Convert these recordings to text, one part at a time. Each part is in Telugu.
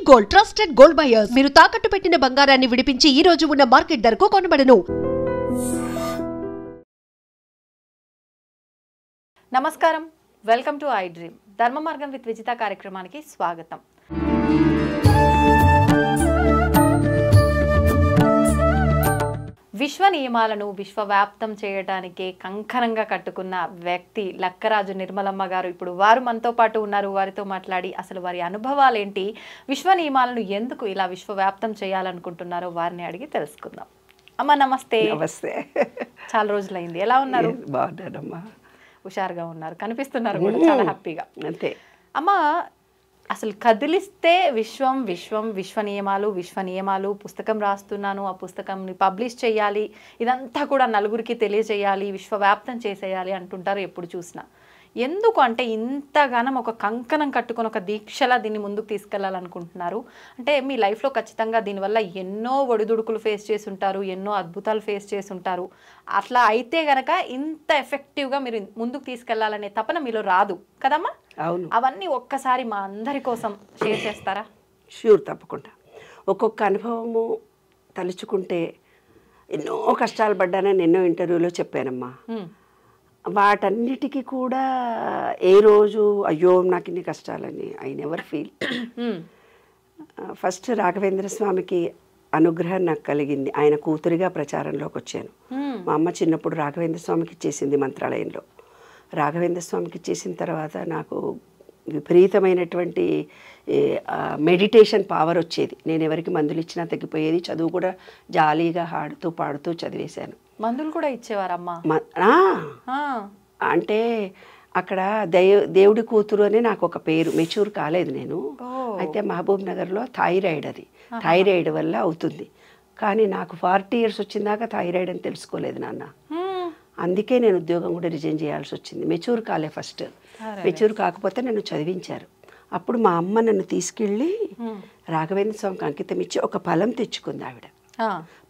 గోల్డ్ ట్రస్టెడ్ గోల్డ్ బయర్స్ మీరు తాకట్టు పెట్టిన బంగారాన్ని విడిపించి ఈ రోజు ఉన్న మార్కెట్ ధరకు కొనబడను. నమస్కారం, వెల్కమ్ టు ఐ డ్రీమ్. ధర్మ మార్గం విత్ విజిత కార్యక్రమానికి స్వాగతం. విశ్వ నియమాలను విశ్వవ్యాప్తం చేయడానికి కంకణంగా కట్టుకున్న వ్యక్తి లక్కరాజు నిర్మలమ్మ గారు ఇప్పుడు వారు మనతో పాటు ఉన్నారు. వారితో మాట్లాడి అసలు వారి అనుభవాలు ఏంటి, విశ్వ నియమాలను ఎందుకు ఇలా విశ్వవ్యాప్తం చేయాలనుకుంటున్నారో వారిని అడిగి తెలుసుకుందాం. అమ్మ నమస్తే. నమస్తే. చాలా రోజులైంది, ఎలా ఉన్నారు? బాగున్నారమ్మా. హుషారుగా ఉన్నారు, కనిపిస్తున్నారు కూడా చాలా హ్యాపీగా. అంతే అమ్మ, అసలు కదిలిస్తే విశ్వ నియమాలు పుస్తకం రాస్తున్నాను, ఆ పుస్తకంని పబ్లిష్ చేయాలి, ఇదంతా కూడా నలుగురికి తెలియజేయాలి, విశ్వవ్యాప్తం చేసేయాలి అంటుంటారు ఎప్పుడు చూసినా. ఎందుకు అంటే ఇంతగానం ఒక కంకణం కట్టుకొని ఒక దీక్షలా దీన్ని ముందుకు తీసుకెళ్లాలనుకుంటున్నారు? అంటే మీ లైఫ్లో ఖచ్చితంగా దీనివల్ల ఎన్నో ఒడిదుడుకులు ఫేస్ చేసి ఉంటారు, ఎన్నో అద్భుతాలు ఫేస్ చేసి ఉంటారు. అట్లా అయితే గనక ఇంత ఎఫెక్టివ్గా మీరు ముందుకు తీసుకెళ్లాలనే తపన మీలో రాదు కదమ్మా? అవును. అవన్నీ ఒక్కసారి మా అందరి కోసం షేర్ చేస్తారా? ష్యూర్, తప్పకుండా. ఒక్కొక్క అనుభవము తలుచుకుంటే ఎన్నో కష్టాలు పడ్డానని ఎన్నో ఇంటర్వ్యూలో చెప్పానమ్మా. వాటన్నిటికీ కూడా ఏ రోజు అయ్యో నాకు ఇన్ని కష్టాలని I never feel. First Raghavendra స్వామికి అనుగ్రహం నాకు కలిగింది. ఆయన కూతురిగా ప్రచారంలోకి వచ్చాను. మా అమ్మ చిన్నప్పుడు రాఘవేంద్ర స్వామికి ఇచ్చేసింది మంత్రాలయంలో. రాఘవేంద్ర స్వామికి ఇచ్చేసిన తర్వాత నాకు విపరీతమైనటువంటి మెడిటేషన్ పవర్ వచ్చేది. నేను ఎవరికి మందులు ఇచ్చినా తగ్గిపోయేది. చదువు కూడా జాలీగా ఆడుతూ పాడుతూ చదివేశాను. మందులు కూడా ఇచ్చేవారమ్మా? అంటే అక్కడ దేవుడి కూతురు అని నాకు ఒక పేరు. మెచ్యూర్ కాలేదు నేను. అయితే మహబూబ్ నగర్లో థైరాయిడ్ వల్ల అవుతుంది. కానీ నాకు 40 years వచ్చిందాకా థైరాయిడ్ అని తెలుసుకోలేదు నాన్న. అందుకే నేను ఉద్యోగం కూడా రిజైన్ చేయాల్సి వచ్చింది. మెచ్యూర్ కాలే ఫస్ట్. మెచ్యూర్ కాకపోతే నన్ను చదివించారు. అప్పుడు మా అమ్మ నన్ను తీసుకెళ్ళి రాఘవేంద్ర స్వామికి అంకితం ఇచ్చి ఒక ఫలం తెచ్చుకుంది ఆవిడ.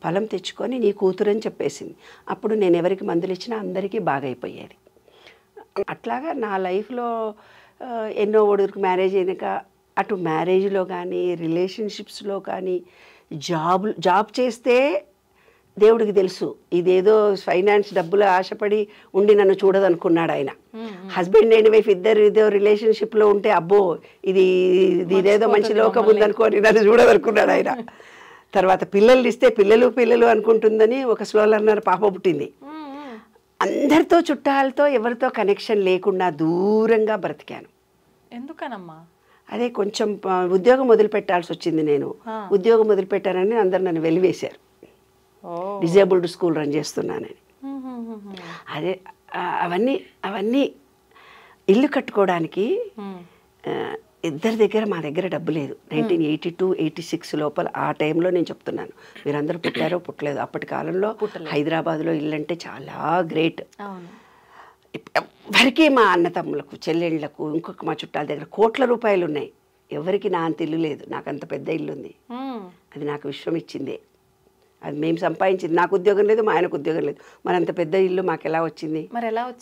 ఫలం తెచ్చుకొని నీ కూతురు అని చెప్పేసింది. అప్పుడు నేను ఎవరికి మందులు ఇచ్చినా అందరికీ బాగైపోయేది. అట్లాగా నా లైఫ్లో ఎన్నో ఒడుకు మ్యారేజ్ అయినాక అటు మ్యారేజ్లో కానీ రిలేషన్షిప్స్లో కానీ జాబ్ చేస్తే దేవుడికి తెలుసు ఇదేదో ఫైనాన్స్ డబ్బులు ఆశపడి ఉండి నన్ను చూడదనుకున్నాడు ఆయన. హస్బెండ్ అండ్ వైఫ్ ఇద్దరు రిలేషన్షిప్లో ఉంటే అబ్బో ఇదేదో మంచి లోకం ఉందనుకోని నన్ను చూడదనుకున్నాడు ఆయన. తర్వాత పిల్లలు ఇస్తే పిల్లలు అనుకుంటుందని ఒక స్లోలన్నర్ పాప పుట్టింది. అందరితో చుట్టాలతో ఎవరితో కనెక్షన్ లేకుండా దూరంగా బ్రతికాను. ఎందుకనమ్మా? అదే కొంచెం ఉద్యోగం మొదలుపెట్టాల్సి వచ్చింది. నేను ఉద్యోగం మొదలుపెట్టానని అందరు నన్ను వెలివేశారు. డిజేబుల్డ్ స్కూల్ రన్ చేస్తున్నానని. అదే అవన్నీ ఇల్లు కట్టుకోవడానికి ఇద్దరి దగ్గర మా దగ్గర డబ్బు లేదు. 1982-86 లోపల ఆ టైంలో నేను చెప్తున్నాను. మీరందరూ పుట్టారో పుట్టలేదు. అప్పటి కాలంలో హైదరాబాద్లో ఇల్లు అంటే చాలా గ్రేట్. ఎవరికి మా అన్నతమ్ములకు చెల్లెళ్ళకు ఇంకొక మా చుట్టాల దగ్గర కోట్ల రూపాయలు ఉన్నాయి. ఎవరికి నా అంత ఇల్లు లేదు. నాకు అంత పెద్ద ఇల్లు ఉంది. అది నాకు విశ్వం ఇచ్చిందే. అది మేము సంపాదించింది. నాకు ఉద్యోగం లేదు, మా ఆయనకు ఉద్యోగం లేదు. మరంత పెద్ద ఇల్లు మాకు ఎలా వచ్చింది?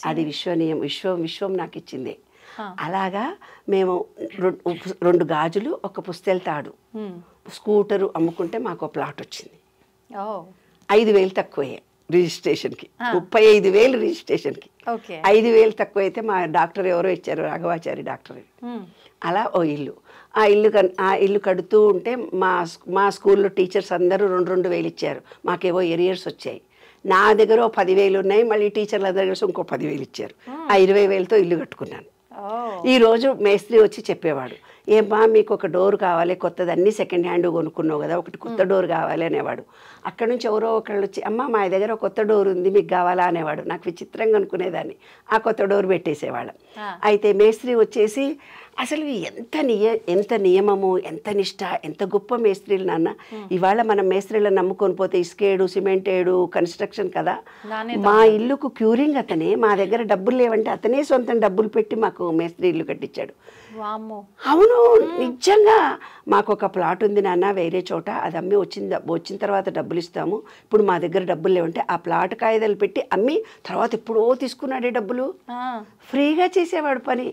అది విశ్వనీయం. విశ్వం నాకు ఇచ్చిందే. అలాగా మేము 2 గాజులు, ఒక పుస్తెల తాడు, స్కూటరు అమ్ముకుంటే మాకు ఒక ప్లాట్ వచ్చింది. 5,000 తక్కువే రిజిస్ట్రేషన్కి. 35,000 రిజిస్ట్రేషన్కి. 5,000 తక్కువ అయితే మా డాక్టర్ ఎవరో ఇచ్చారు, రాఘవాచారి డాక్టర్. అలా ఓ ఇల్లు. ఆ ఇల్లు కడుతూ ఉంటే మా స్కూల్లో టీచర్స్ అందరూ 2,000 ఇచ్చారు. మాకేవో ఎరియర్స్ వచ్చాయి. నా దగ్గర 10,000 ఉన్నాయి. మళ్ళీ టీచర్ల దగ్గర ఇంకో 10,000 ఇచ్చారు. ఆ 20,000తో ఇల్లు కట్టుకున్నాను. ఈరోజు మేస్త్రి వచ్చి చెప్పేవాడు, ఏమ్మా మీకు ఒక డోర్ కావాలి కొత్తది, అన్నీ సెకండ్ హ్యాండ్ కొనుక్కున్నావు కదా, ఒకటి కొత్త డోర్ కావాలి అనేవాడు. అక్కడ నుంచి ఎవరో ఒకళ్ళు వచ్చి అమ్మ మా దగ్గర కొత్త డోర్ ఉంది మీకు కావాలా అనేవాడు. నాకు విచిత్రంగా అనుకునేదాన్ని. ఆ కొత్త డోర్ పెట్టేసేవాళ్ళం. అయితే మేస్త్రి వచ్చేసి అసలు ఎంత నియమము, ఎంత నిష్ట, ఎంత గొప్ప మేస్త్రీలు నాన్న. ఇవాళ మనం మేస్త్రీలను నమ్ముకొని పోతే ఇసుకేడు, సిమెంటేడు, కన్స్ట్రక్షన్ కదా. మా ఇల్లుకు క్యూరింగ్ అతనే. మా దగ్గర డబ్బులు లేవంటే అతనే సొంతం డబ్బులు పెట్టి మాకు మేస్త్రి ఇల్లు కట్టించాడు. అవును, నిజంగా మాకు ఒక ప్లాట్ ఉంది నాన్న వేరే చోట, అది అమ్మి వచ్చిన తర్వాత డబ్బులు ఇస్తాము. ఇప్పుడు మా దగ్గర డబ్బులు లేవంటే ఆ ప్లాట్ కాగితాలు పెట్టి అమ్మి తర్వాత ఎప్పుడో తీసుకున్నాడే డబ్బులు. ఫ్రీగా చేసేవాడు పని.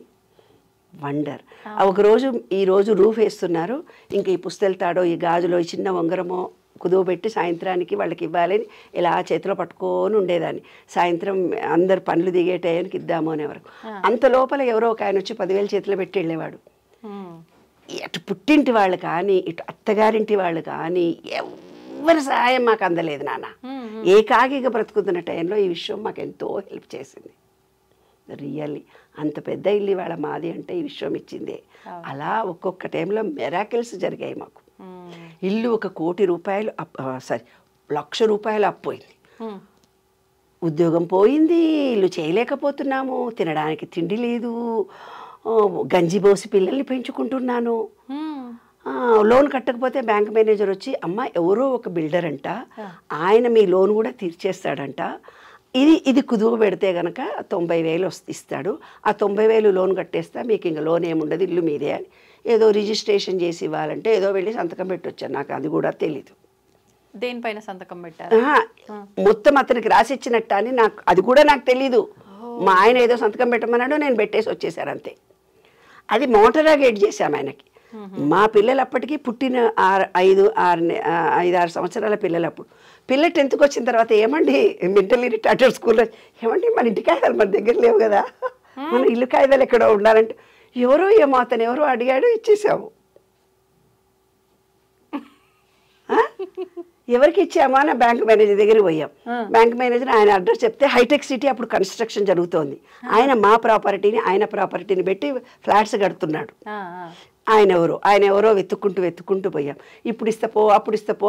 వండర్. ఒకరోజు ఈరోజు రూఫ్ వేస్తున్నారు, ఇంకా ఈ పుస్తెల తాడో ఈ గాజులో ఈ చిన్న ఉంగరమో కుదువబెట్టి సాయంత్రానికి వాళ్ళకి ఇవ్వాలని ఇలా చేతిలో పట్టుకొని ఉండేదాన్ని. సాయంత్రం అందరు పనులు దిగే టైంకి ఇద్దాము అనేవారు. అంత లోపల ఎవరో ఒక ఆయన వచ్చి 10,000 చేతిలో పెట్టి వెళ్ళేవాడు. అటు పుట్టింటి వాళ్ళు కానీ ఇటు అత్తగారింటి వాళ్ళు కానీ ఎవరి సహాయం మాకు అందలేదు నాన్న. ఏకాకిగా బ్రతుకుతున్న టైంలో ఈ విషయం మాకు ఎంతో హెల్ప్ చేసింది. రియల్లీ అంత పెద్ద ఇల్లు వాళ్ళ మాది అంటే ఈ విషయం ఇచ్చిందే. అలా ఒక్కొక్క టైంలో మెరాకిల్స్ జరిగాయి మాకు. ఇల్లు 1 కోటి రూపాయలు ₹1,00,000 అప్పోయింది. ఉద్యోగం పోయింది, ఇల్లు చేయలేకపోతున్నాము, తినడానికి తిండి లేదు, గంజి పోసి పిల్లల్ని పెంచుకుంటున్నాను. లోన్ కట్టకపోతే బ్యాంక్ మేనేజర్ వచ్చి అమ్మ ఎవరో ఒక బిల్డర్ అంట, ఆయన మీ లోన్ కూడా తీర్చేస్తాడంట, ఇది కుదువ పెడితే కనుక 90,000 ఇస్తాడు, ఆ 90,000 లోన్ కట్టేస్తా, మీకు ఇంకా లోన్ ఏముండదు, ఇల్లు మీదే అని ఏదో రిజిస్ట్రేషన్ చేసి ఇవ్వాలంటే ఏదో వెళ్ళి సంతకం పెట్టొచ్చాను. నాకు అది కూడా తెలీదు. దేనిపైన సంతకం పెట్టారు? మొత్తం అతనికి రాసిచ్చినట్ట అని నాకు అది కూడా నాకు తెలీదు. మా ఆయన ఏదో సంతకం పెట్టమన్నాడు, నేను పెట్టేసి వచ్చేసాను అంతే. అది మోటరాగేట్ చేశాము ఆయనకి. మా పిల్లలు అప్పటికి పుట్టిన 5-6 సంవత్సరాల పిల్లలు. అప్పుడు పిల్ల 10th వచ్చిన తర్వాత ఏమండి మెంటల్లీ రిటార్టెడ్ స్కూల్లో ఏమండి మన ఇంటి కాగితాలు మన దగ్గర లేవు కదా, మన ఇల్లు కాగితాలు ఎక్కడో ఉండాలంటే ఎవరో ఏమో అతను ఎవరో అడిగాడు, ఇచ్చేసాము. ఎవరికి ఇచ్చామా అని బ్యాంక్ మేనేజర్ దగ్గరికి పోయాం. బ్యాంక్ మేనేజర్ ఆయన అడ్రస్ చెప్తే హైటెక్ సిటీ అప్పుడు కన్స్ట్రక్షన్ జరుగుతోంది. ఆయన మా ప్రాపర్టీని ప్రాపర్టీని పెట్టి ఫ్లాట్స్ కడుతున్నాడు. ఆయన ఎవరో వెతుక్కుంటూ పోయాం. ఇప్పుడు ఇస్తపో అప్పుడు ఇస్తపో.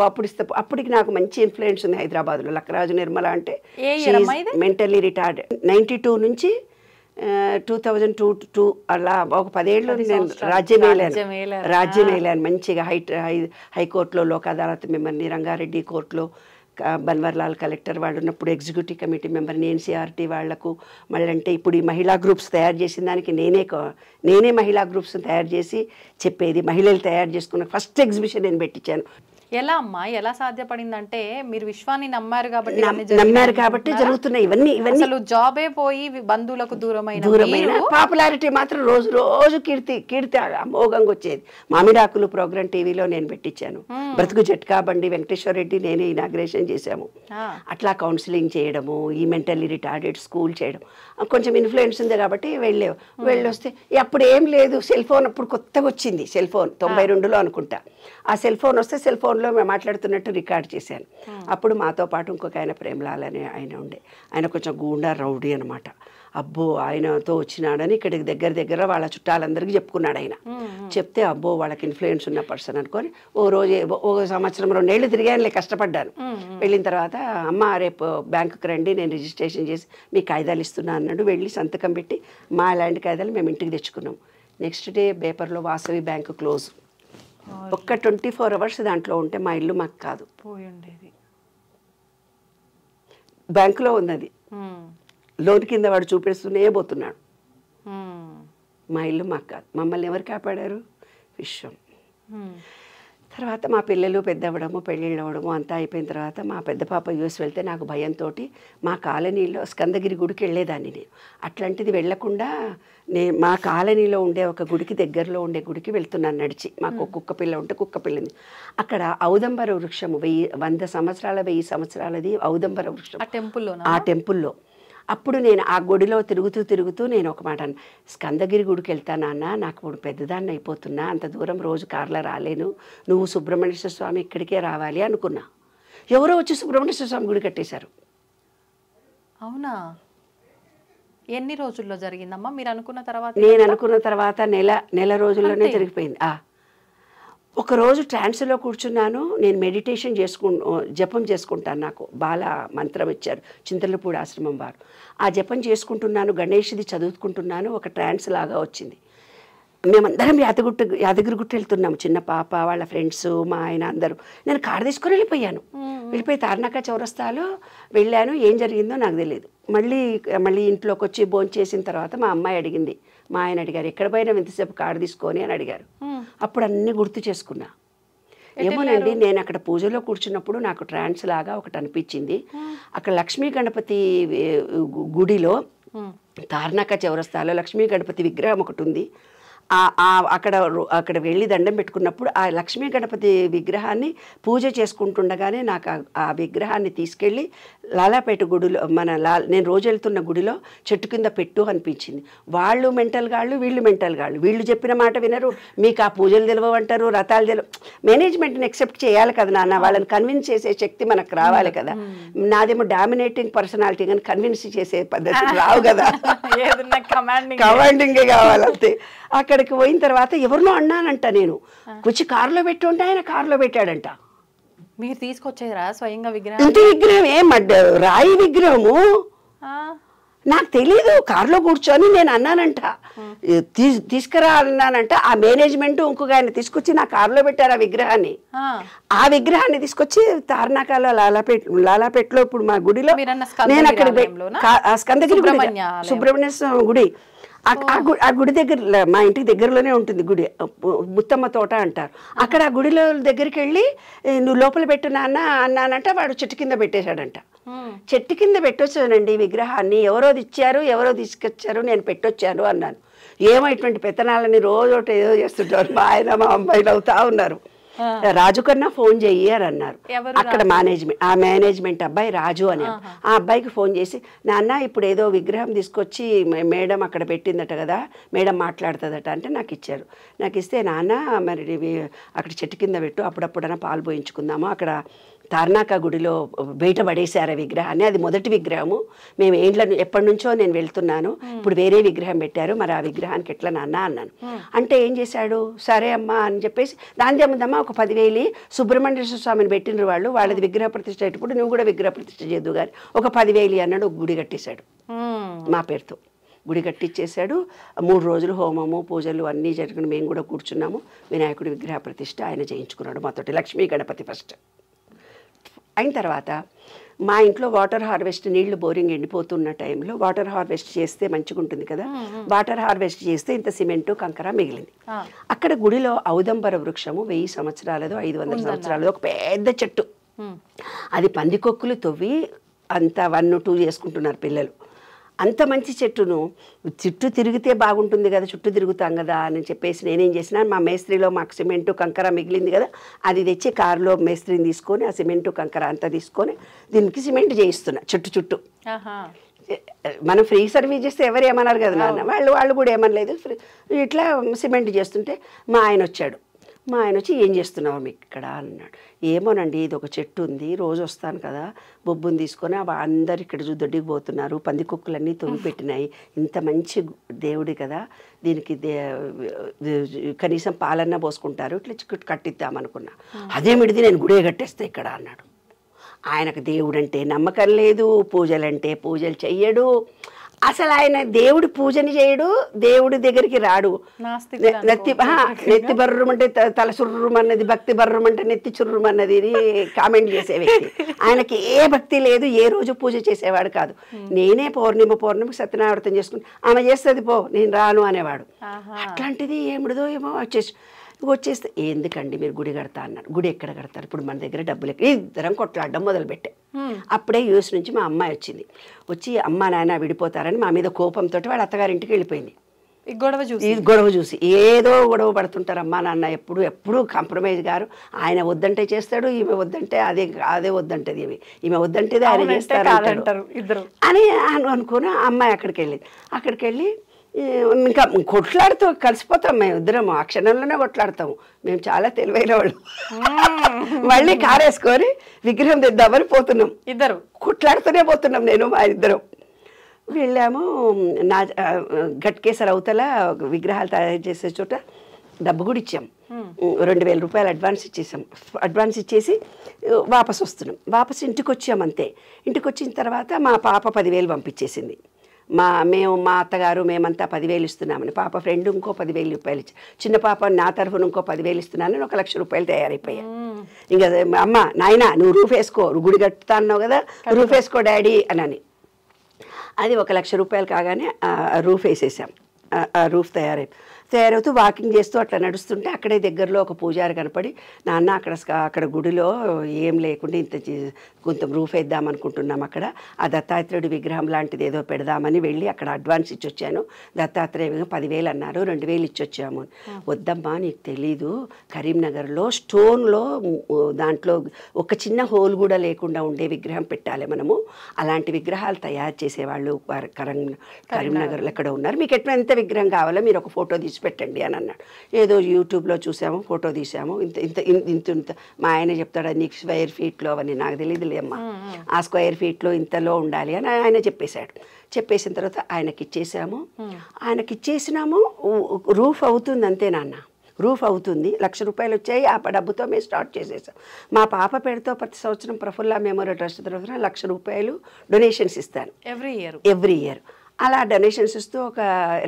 అప్పటికి నాకు మంచి ఇన్ఫ్లుయెన్స్ ఉంది హైదరాబాద్లో. లక్కరాజు నిర్మల అంటే మెంటల్లీ రిటార్డెడ్. 92 నుంచి 2002 అలా ఒక 10 ఏళ్ళు నేను రాజ్యం వేలాను మంచిగా. హైకోర్టులో లోక్ అదాలత్ మెంబర్ని, రంగారెడ్డి కోర్టులో బన్వర్లాల్ కలెక్టర్ వాళ్ళు ఉన్నప్పుడు ఎగ్జిక్యూటివ్ కమిటీ మెంబర్ని, ఎన్సీఆర్టీ వాళ్లకు. మళ్ళీ అంటే ఇప్పుడు ఈ మహిళా గ్రూప్స్ తయారు చేసిన దానికి నేనే మహిళా గ్రూప్స్ని తయారు చేసి చెప్పేది. మహిళలు తయారు చేసుకున్న ఫస్ట్ ఎగ్జిబిషన్ నేను పెట్టించాను. ఎలా అమ్మా, ఎలా సాధ్యపడిందంటే మీరు విశ్వాన్ని నమ్మారు కాబట్టి జరుగుతున్నాయి ఇవన్నీ. అసలు జాబే పోయి బంధువులకు దూరమైన పాపులారిటీ మాత్రం రోజు కీర్తి అమోఘంగా వచ్చేది. మామిడాకులు ప్రోగ్రామ్ టీవీలో నేను పెట్టించాను. బ్రతుకు జట్కా బండి వెంకటేశ్వర రెడ్డి నేనే ఇనాగ్రేషన్ చేశాము. అట్లా కౌన్సిలింగ్ చేయడము, ఈ మెంటల్లీ రిటార్డెడ్ స్కూల్ చేయడం కొంచెం ఇన్ఫ్లుయెన్స్ ఉంది కాబట్టి వెళ్ళొస్తే అప్పుడు ఏం లేదు. సెల్ ఫోన్ అప్పుడు కొత్తగా వచ్చింది. సెల్ ఫోన్ 92లో అనుకుంటా. ఆ సెల్ ఫోన్ వస్తే సెల్ ఫోన్లో మేము మాట్లాడుతున్నట్టు రికార్డ్ చేశాను. అప్పుడు మాతో పాటు ఇంకొక ఆయన ప్రేమలాల్ అనే ఆయన ఉండే. ఆయన కొంచెం గూండా రౌడీ అనమాట. అబ్బో ఆయనతో వచ్చినాడని ఇక్కడికి దగ్గర వాళ్ళ చుట్టాలందరికీ చెప్పుకున్నాడు ఆయన. చెప్తే అబ్బో వాళ్ళకి ఇన్ఫ్లుయెన్స్ ఉన్న పర్సన్ అనుకొని ఓ సంవత్సరం 2 ఏళ్ళు తిరిగానులే, కష్టపడ్డాను. వెళ్ళిన తర్వాత అమ్మ రేపు బ్యాంకుకి రండి, నేను రిజిస్ట్రేషన్ చేసి మీ కాగితాలు ఇస్తున్నా అన్నాడు. వెళ్ళి సంతకం పెట్టి మా ల్యాండ్ కాగితాలు మేము ఇంటికి తెచ్చుకున్నాం. నెక్స్ట్ డే పేపర్లో వాసవి బ్యాంకు క్లోజ్. ఒక్క 24 అవర్స్ దాంట్లో ఉంటే మా ఇల్లు మాకు కాదు, పోయి ఉండేది. బ్యాంకులో ఉన్నది. లోన్ కింద వాడు చూపిస్తూనే పోతున్నాడు. మా ఇల్లు మాకు కాదు. మమ్మల్ని ఎవరు కాపాడారు? విశ్వం. తర్వాత మా పిల్లలు పెద్దవడము, పెళ్ళిళ్ళు అవ్వడము అంతా అయిపోయిన తర్వాత మా పెద్ద పాప యూఎస్ వెళ్తే నాకు భయంతో మా కాలనీలో స్కందగిరి గుడికి వెళ్ళేదాన్ని నేను. అట్లాంటిది వెళ్లకుండా మా కాలనీలో ఉండే ఒక గుడికి, దగ్గరలో ఉండే గుడికి వెళ్తున్నాను నడిచి. మాకు కుక్క పిల్ల ఉంటే కుక్క పిల్లింది. అక్కడ ఔదంబర వృక్షము 100 సంవత్సరాల 1000 సంవత్సరాలది ఔదంబర వృక్షం ఆ టెంపుల్లో. అప్పుడు నేను ఆ గుడిలో తిరుగుతూ నేను ఒక మాట అన్న, స్కందగిరి గుడికి వెళ్తానన్నా, నాకు ఇప్పుడు పెద్దదాన్ని అయిపోతున్నా, అంత దూరం రోజు కార్లో రాలేను, నువ్వు సుబ్రహ్మణ్యేశ్వర స్వామి ఇక్కడికే రావాలి అనుకున్నా. ఎవరో వచ్చి సుబ్రహ్మణ్యేశ్వర స్వామి గుడి కట్టేశారు. అవునా? ఎన్ని రోజుల్లో జరిగిందమ్మా మీరు అనుకున్న తర్వాత? నేను అనుకున్న తర్వాత నెల రోజుల్లోనే జరిగిపోయింది. ఒకరోజు ట్రాన్స్లో కూర్చున్నాను. నేను మెడిటేషన్ జపం చేసుకుంటాను. నాకు బాల మంత్రం ఇచ్చారు చింతలపూడి ఆశ్రమం వారు. ఆ జపం చేసుకుంటున్నాను, గణేష్ది చదువుకుంటున్నాను. ఒక ట్రాన్స్ లాగా వచ్చింది. మేమందరం యాదగిరిగుట్ట వెళ్తున్నాము. చిన్న పాప, వాళ్ళ ఫ్రెండ్స్, మా ఆయన అందరూ. నేను కారు తీసుకొని వెళ్ళిపోయి తార్నాక చౌరస్తాలో వెళ్ళాను. ఏం జరిగిందో నాకు తెలియదు. మళ్ళీ ఇంట్లోకి వచ్చి భోంచేసిన చేసిన తర్వాత మా అమ్మాయి అడిగింది, మా ఆయన అడిగారు, ఎక్కడ పోయినా ఎంతసేపు కారు తీసుకొని అని అడిగారు. అప్పుడు అన్నీ గుర్తు చేసుకున్నా. ఏమోనండి, నేను అక్కడ పూజలో కూర్చున్నప్పుడు నాకు ట్రాన్స్ లాగా ఒకటి అనిపించింది. అక్కడ లక్ష్మీ గణపతి గుడిలో తార్నాక చౌరస్తాలో లక్ష్మీ గణపతి విగ్రహం ఒకటి ఉంది. అక్కడ వెళ్ళి దండం పెట్టుకున్నప్పుడు ఆ లక్ష్మీ గణపతి విగ్రహాన్ని పూజ చేసుకుంటుండగానే నాకు ఆ విగ్రహాన్ని తీసుకెళ్ళి లాలాపేట గుడిలో నేను రోజు వెళ్తున్న గుడిలో చెట్టు కింద పెట్టు అనిపించింది. వాళ్ళు మెంటల్ గాళ్ళు, వీళ్ళు మెంటల్ గాళ్ళు. వీళ్ళు చెప్పిన మాట వినరు, మీకు ఆ పూజలు తెలియవంటారు, రథాలు తెలియవు. మేనేజ్మెంట్ని ఎక్సెప్ట్ చేయాలి కదా నాన్న, వాళ్ళని కన్విన్స్ చేసే శక్తి మనకు రావాలి కదా. నాదేమో డామినేటింగ్ పర్సనాలిటీ కానీ కన్విన్స్ చేసే పద్ధతి రావు కదా, కమాండింగే కావాలంతే. అక్కడికి పోయిన తర్వాత ఎవరినో అన్నానంట నేను, వచ్చి కారులో పెట్టి ఉంటే ఆయన కారులో పెట్టాడంట. మీరు తీసుకొచ్చారా స్వయంగా విగ్రహం? ఇంత విగ్రహం రాయి విగ్రహము నాకు తెలీదు. కారులో కూర్చొని నేను అన్నానంట, తీసుకురా అన్నానంట. ఆ మేనేజ్మెంట్ ఇంకొక ఆయన తీసుకొచ్చి నా కారులో పెట్టారు ఆ విగ్రహాన్ని. ఆ విగ్రహాన్ని తీసుకొచ్చి తార్నాకాలో లాలాపేటలో ఇప్పుడు మా గుడిలో నేను అక్కడ స్కందగిరి సుబ్రహ్మణ్య స్వామి గుడి, ఆ గుడి దగ్గర మా ఇంటికి దగ్గరలోనే ఉంటుంది గుడి, ముత్తమ్మ తోట అంటారు. అక్కడ ఆ గుడిలో దగ్గరికి వెళ్ళి నువ్వు లోపల పెట్టు నాన్న అన్నానంట. వాడు చెట్టు కింద పెట్టేశాడంట. చెట్టు కింద పెట్టొచ్చానండి విగ్రహాన్ని. ఎవరో ఇచ్చారు, ఎవరో తీసుకొచ్చారు, నేను పెట్టొచ్చాను అన్నాను. ఏమో ఇటువంటి పెత్తనాలని రోజు ఏదో చేస్తుంటారు. మా ఆయన మా అమ్మాయిలు అవుతా ఉన్నారు. రాజు కన్నా ఫోన్ చెయ్యి అని అన్నారు. అక్కడ మేనేజ్మెంట్ అబ్బాయి రాజు అని, ఆ అబ్బాయికి ఫోన్ చేసి, నాన్న ఇప్పుడు ఏదో విగ్రహం తీసుకొచ్చి మేడం అక్కడ పెట్టిందట కదా, మేడం మాట్లాడుతుందట అంటే నాకు ఇచ్చారు. నాకు ఇస్తే నాన్న మరి అక్కడ చెట్టు కింద పెట్టు, అప్పుడప్పుడైనా పాలు పోయించుకుందాము. అక్కడ తార్నాక గుడిలో బయట పడేశారు ఆ విగ్రహాన్ని. అది మొదటి విగ్రహము. మేము ఎప్పటి నుంచో నేను వెళ్తున్నాను, ఇప్పుడు వేరే విగ్రహం పెట్టారు, మరి ఆ విగ్రహానికి ఎట్లా నాన్న అన్నాను. అంటే ఏం చేశాడు, సరే అమ్మా అని చెప్పేసి దాని జమ్ముదమ్మా ఒక 10,000 సుబ్రహ్మణ్యేశ్వర స్వామిని పెట్టిన వాళ్ళది విగ్రహ ప్రతిష్ఠ అయ్యేటప్పుడు నువ్వు కూడా విగ్రహ ప్రతిష్ఠ చేద్దు కానీ ఒక 10,000 అన్నాడు. ఒక గుడి కట్టేశాడు మా పేరుతో. గుడి కట్టించేశాడు. 3 రోజులు హోమము పూజలు అన్నీ జరిగిన మేము కూడా కూర్చున్నాము. వినాయకుడి విగ్రహ ప్రతిష్ఠ ఆయన చేయించుకున్నాడు మాతోటి. లక్ష్మీ గణపతి ఫస్ట్ అయిన తర్వాత మా ఇంట్లో వాటర్ హార్వెస్ట్, నీళ్లు బోరింగ్ ఎండిపోతున్న టైంలో వాటర్ హార్వెస్ట్ చేస్తే మంచిగా ఉంటుంది కదా. వాటర్ హార్వెస్ట్ చేస్తే ఇంత సిమెంటు కంకర మిగిలింది. అక్కడ గుడిలో ఔదంబర వృక్షము 1000 సంవత్సరాలదో 500 సంవత్సరాలదో ఒక పెద్ద చెట్టు. అది పందికొక్కులు తవ్వి అంత 1, 2 చేసుకుంటున్నారు పిల్లలు. అంత మంచి చెట్టును చుట్టూ తిరిగితే బాగుంటుంది కదా, చుట్టూ తిరుగుతాం కదా అని చెప్పేసి నేనేం చేసిన, మా మేస్త్రిలో మాకు సిమెంటు కంకర మిగిలింది కదా, అది తెచ్చి కారులో మేస్త్రిని తీసుకొని ఆ సిమెంటు కంకర అంతా తీసుకొని దీనికి సిమెంట్ చేయిస్తున్నా చుట్టూ. మనం ఫ్రీ సర్వీస్ చేస్తే ఎవరు ఏమన్నారు కదా నాన్న, వాళ్ళు కూడా ఏమనలేదు. ఇట్లా సిమెంట్ చేస్తుంటే మా ఆయన వచ్చాడు. మా ఆయన వచ్చి ఏం చేస్తున్నావు మీకు ఇక్కడ అన్నాడు. ఏమోనండి ఇది ఒక చెట్టు ఉంది, రోజు వస్తాను కదా, బొబ్బుని తీసుకొని అందరు ఇక్కడ దొడ్డికి పోతున్నారు, పందికొక్కులన్నీ తొంగి పెట్టినాయి, ఇంత మంచి దేవుడి కదా, దీనికి కనీసం పాలన్నా పోసుకుంటారు, ఇట్లా కట్టిద్దామనుకున్నా. అదేమిటిది నేను గుడే కట్టేస్తా ఇక్కడ అన్నాడు. ఆయనకు దేవుడు అంటే నమ్మకం లేదు, పూజలంటే పూజలు చెయ్యడు. అసలు ఆయన దేవుడి పూజని చేయడు, దేవుడి దగ్గరికి రాడు. నెత్తి బర్రుమంటే తల సుర్రుమన్నది, భక్తి బర్రుమంటే నెత్తి చుర్రుమన్నది కామెంట్ చేసే వ్యక్తి. ఆయనకి ఏ భక్తి లేదు, ఏ రోజు పూజ చేసేవాడు కాదు. నేనే పౌర్ణిమ సత్యనారాయణ చేసుకుని ఆమె చేస్తుంది పో నేను రాను అనేవాడు. అట్లాంటిది ఏమిడదో ఏమో వచ్చేస్తే ఎందుకండి మీరు గుడి కడతా అన్నారు. గుడి ఎక్కడ కడతారు, ఇప్పుడు మన దగ్గర డబ్బులు ఇద్దరం కొట్లాడడం మొదలుపెట్టే. అప్పుడే యూఎస్ నుంచి మా అమ్మాయి వచ్చి అమ్మ నాయన విడిపోతారని మా మీద కోపంతో వాళ్ళ అత్తగారింటికి వెళ్ళిపోయింది. ఈ గొడవ చూసి ఏదో గొడవ పడుతుంటారు అమ్మా నాన్న, ఎప్పుడు కాంప్రమైజ్ గారు. ఆయన వద్దంటే చేస్తాడు, ఈమె వద్దంటే అదే వద్దంటది, ఈమె వద్దంటేది ఆయన చేస్తారు అని అనుకుని అమ్మాయి అక్కడికి వెళ్ళి ఇంకా కొట్లాడుతూ కలిసిపోతాం మేము ఇద్దరం. ఆ క్షణంలోనే కొట్లాడతాము మేము, చాలా తెలివైన వాళ్ళు. మళ్ళీ కారేసుకొని విగ్రహం తెద్దామని పోతున్నాం, ఇద్దరు కొట్లాడుతూనే పోతున్నాం నేను మా ఇద్దరం. వెళ్ళాము నా గట్కేసర్ అవతల విగ్రహాలు తయారు చేసే చోట డబ్బు కూడా ఇచ్చాం. 2,000 రూపాయలు అడ్వాన్స్ ఇచ్చేసి వాపసు వస్తున్నాం. వాపసు ఇంటికి వచ్చాం అంతే. ఇంటికి వచ్చిన తర్వాత మా పాప 10,000 పంపించేసింది. మా అత్తగారు మేమంతా 10,000 ఇస్తున్నామని, పాప ఫ్రెండ్ ఇంకో 10,000 రూపాయలు ఇచ్చి, చిన్న పాప నా తరఫున ఇంకో 10,000 ఇస్తున్నానని 1,00,000 రూపాయలు తయారైపోయాయి. ఇంకా అమ్మ నాయన నువ్వు రూఫ్ వేసుకో, గుడి కట్టుతా అన్నావు కదా, రూఫ్ వేసుకో డాడీ అని. అది 1,00,000 రూపాయలు కాగానే రూఫ్ వేసేసాం. ఆ రూఫ్ తయారవుతూ వాకింగ్ చేస్తూ అట్లా నడుస్తుంటే అక్కడే దగ్గరలో ఒక పూజారి కనపడి, నాన్న అక్కడ గుడిలో ఏం లేకుండా కొంత రూఫ్ వేద్దాం అనుకుంటున్నాం, అక్కడ ఆ దత్తాత్రేయుడి విగ్రహం లాంటిది ఏదో పెడదామని వెళ్ళి అక్కడ అడ్వాన్స్ ఇచ్చొచ్చాను, దత్తాత్రేయ 10,000 అన్నారు, 2,000 ఇచ్చొచ్చాము. వద్దమ్మా నీకు తెలీదు, కరీంనగర్లో స్టోన్లో దాంట్లో ఒక చిన్న హోల్ కూడా లేకుండా ఉండే విగ్రహం పెట్టాలి మనము, అలాంటి విగ్రహాలు తయారు చేసేవాళ్ళు కరీంనగర్లో ఎక్కడ ఉన్నారు, మీకు ఎంత విగ్రహం కావాలో మీరు ఒక ఫోటో తీసి పెట్టండి అని అన్నాడు. ఏదో యూట్యూబ్లో చూసాము, ఫోటో తీసాము, ఇంత ఇంత ఇంత ఇంత మా ఆయన చెప్తాడు, నీకు స్క్వేర్ ఫీట్లో అవన్నీ నాకు తెలియదులే అమ్మా, ఆ స్క్వేర్ ఫీట్లో ఇంతలో ఉండాలి అని ఆయన చెప్పేశాడు. చెప్పేసిన తర్వాత ఆయనకి ఇచ్చేసాము. ఆయనకి ఇచ్చేసినాము, రూఫ్ అవుతుంది అంతే నాన్న, రూఫ్ అవుతుంది, 1,00,000 రూపాయలు వచ్చాయి. ఆ డబ్బుతో మేము స్టార్ట్ చేసేసాం. మా పాప పేరుతో ప్రతి సంవత్సరం ప్రఫుల్ల మెమోరియల్ ట్రస్ట్ తరఫున 1,00,000 రూపాయలు డొనేషన్స్ ఇస్తాను ఎవ్రీ ఇయర్. అలా డొనేషన్స్ ఇస్తూ ఒక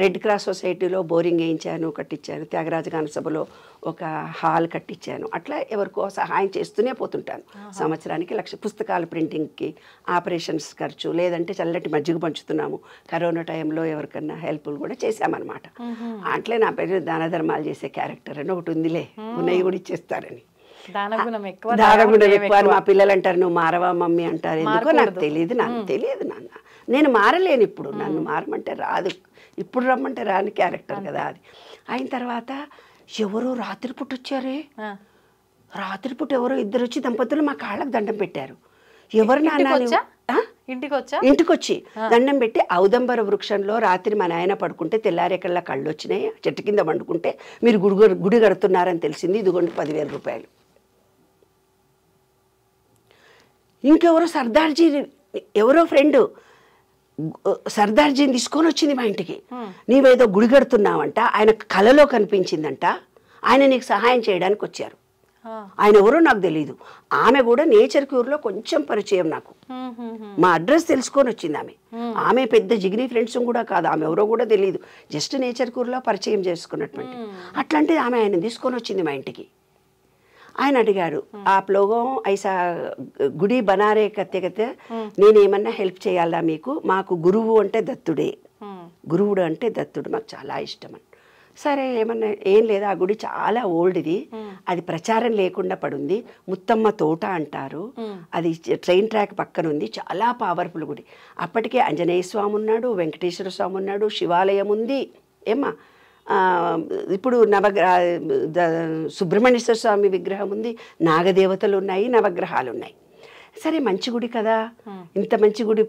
రెడ్ క్రాస్ సొసైటీలో బోరింగ్ వేయించాను, కట్టించాను, త్యాగరాజ గాన సభలో ఒక హాల్ కట్టించాను. అట్లా ఎవరికో సహాయం చేస్తూనే పోతుంటాను. సంవత్సరానికి 1,00,000 పుస్తకాల ప్రింటింగ్కి, ఆపరేషన్స్ ఖర్చు, లేదంటే చల్లటి మజ్జిగ పంచుతున్నాము, కరోనా టైంలో ఎవరికన్నా హెల్ప్లు కూడా చేశామన్నమాట. అట్లే నా పేరు దాన ధర్మాలు చేసే క్యారెక్టర్ అని ఒకటి ఉందిలే, ఉన్నవి కూడా ఇచ్చేస్తారని. దానగుణం ఎక్కువ అని మా పిల్లలు అంటారు, నువ్వు మారవా మమ్మీ అంటారు. ఎందుకో నాకు తెలియదు నాన్న, నేను మారలేను ఇప్పుడు, నన్ను మారమంటే రాదు, ఇప్పుడు రమ్మంటే రాని క్యారెక్టర్ కదా అది. అయిన తర్వాత ఎవరో రాత్రిపూట వచ్చారే, రాత్రిపూట ఎవరో ఇద్దరు వచ్చి దంపతులు మా కాళ్ళకు దండం పెట్టారు. ఎవరు నాన్న? ఇంటికి వచ్చి దండం పెట్టి, ఔదంబర వృక్షంలో రాత్రి మా నాయన పడుకుంటే తెల్లారేకల్లా కళ్ళు వచ్చినాయి, చెట్టు కింద వండుకుంటే మీరు గుడి కడుతున్నారని తెలిసింది, ఇదిగోండి 10,000 రూపాయలు. ఇంకెవరో సర్దార్జీ, ఎవరో ఫ్రెండ్ సర్దార్జీని తీసుకొని వచ్చింది మా ఇంటికి. నీవేదో గుడి కడుతున్నావంట, ఆయన కలలో కనిపించిందంట, ఆయన నీకు సహాయం చేయడానికి వచ్చారు. ఆయన ఎవరో నాకు తెలియదు. ఆమె కూడా నేచర్ క్యూర్లో కొంచెం పరిచయం నాకు, మా అడ్రస్ తెలుసుకొని వచ్చింది ఆమె. ఆమె పెద్ద జిగిని ఫ్రెండ్స్ కూడా కాదు, ఆమె ఎవరో కూడా తెలియదు, జస్ట్ నేచర్ క్యూర్లో పరిచయం చేసుకున్నటువంటి. అట్లాంటిది ఆమె ఆయన తీసుకొని వచ్చింది మా ఇంటికి. ఆయన అడిగారు, आप लोगों ऐसा గుడి బనారే కత్తే నేనేమన్నా హెల్ప్ చేయాలా మీకు? మాకు గురువు అంటే దత్తుడే, గురువుడు అంటే దత్తుడు మాకు చాలా ఇష్టం అని. సరే ఏమన్నా, ఏం లేదు, ఆ గుడి చాలా ఓల్డ్ది, అది ప్రచారం లేకుండా పడుంది, ముత్తమ్మ తోట అంటారు, అది ట్రైన్ ట్రాక్ పక్కన ఉంది, చాలా పవర్ఫుల్ గుడి. అప్పటికే ఆంజనేయ స్వామి ఉన్నాడు, వెంకటేశ్వర స్వామి ఉన్నాడు, శివాలయం ఉంది ఏమ్మా, ఇప్పుడు సుబ్రహ్మణ్యేశ్వర స్వామి విగ్రహం ఉంది, నాగదేవతలు ఉన్నాయి, నవగ్రహాలు ఉన్నాయి. సరే మంచి గుడి కదా, ఇంత మంచి గుడి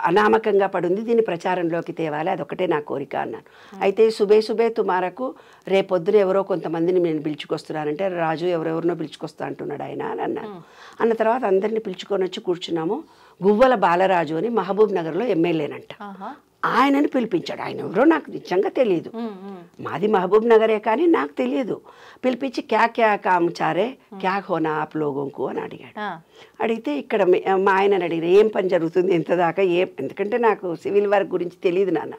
అనామకంగా పడుంది, దీన్ని ప్రచారంలోకి తేవాలి, అదొకటే నా కోరిక అన్నాను. అయితే సుబే తుమారకు రేపొద్దున ఎవరో కొంతమందిని నేను పిలుచుకొస్తున్నానంటే, రాజు ఎవరెవరినో పిలుచుకొస్తా అంటున్నాడు ఆయన అని అన్నాను. అన్న తర్వాత అందరినీ పిలుచుకొని వచ్చి కూర్చున్నాము. గువ్వల బాలరాజు అని మహబూబ్ నగర్లో ఎమ్మెల్యేనంట, ఆయనను పిలిపించాడు. ఆయన ఎవరో నాకు నిజంగా తెలియదు, మాది మహబూబ్ నగరే కానీ నాకు తెలియదు. పిలిపించి క్యా కామ్ చారే క్యా హోనా ఆప్ లోగోంకు అని అడిగాడు. అడిగితే ఇక్కడ మా ఆయనని అడిగిన, ఏం పని జరుగుతుంది ఎంత దాకా, ఎందుకంటే నాకు సివిల్ వర్క్ గురించి తెలియదు నాన్న,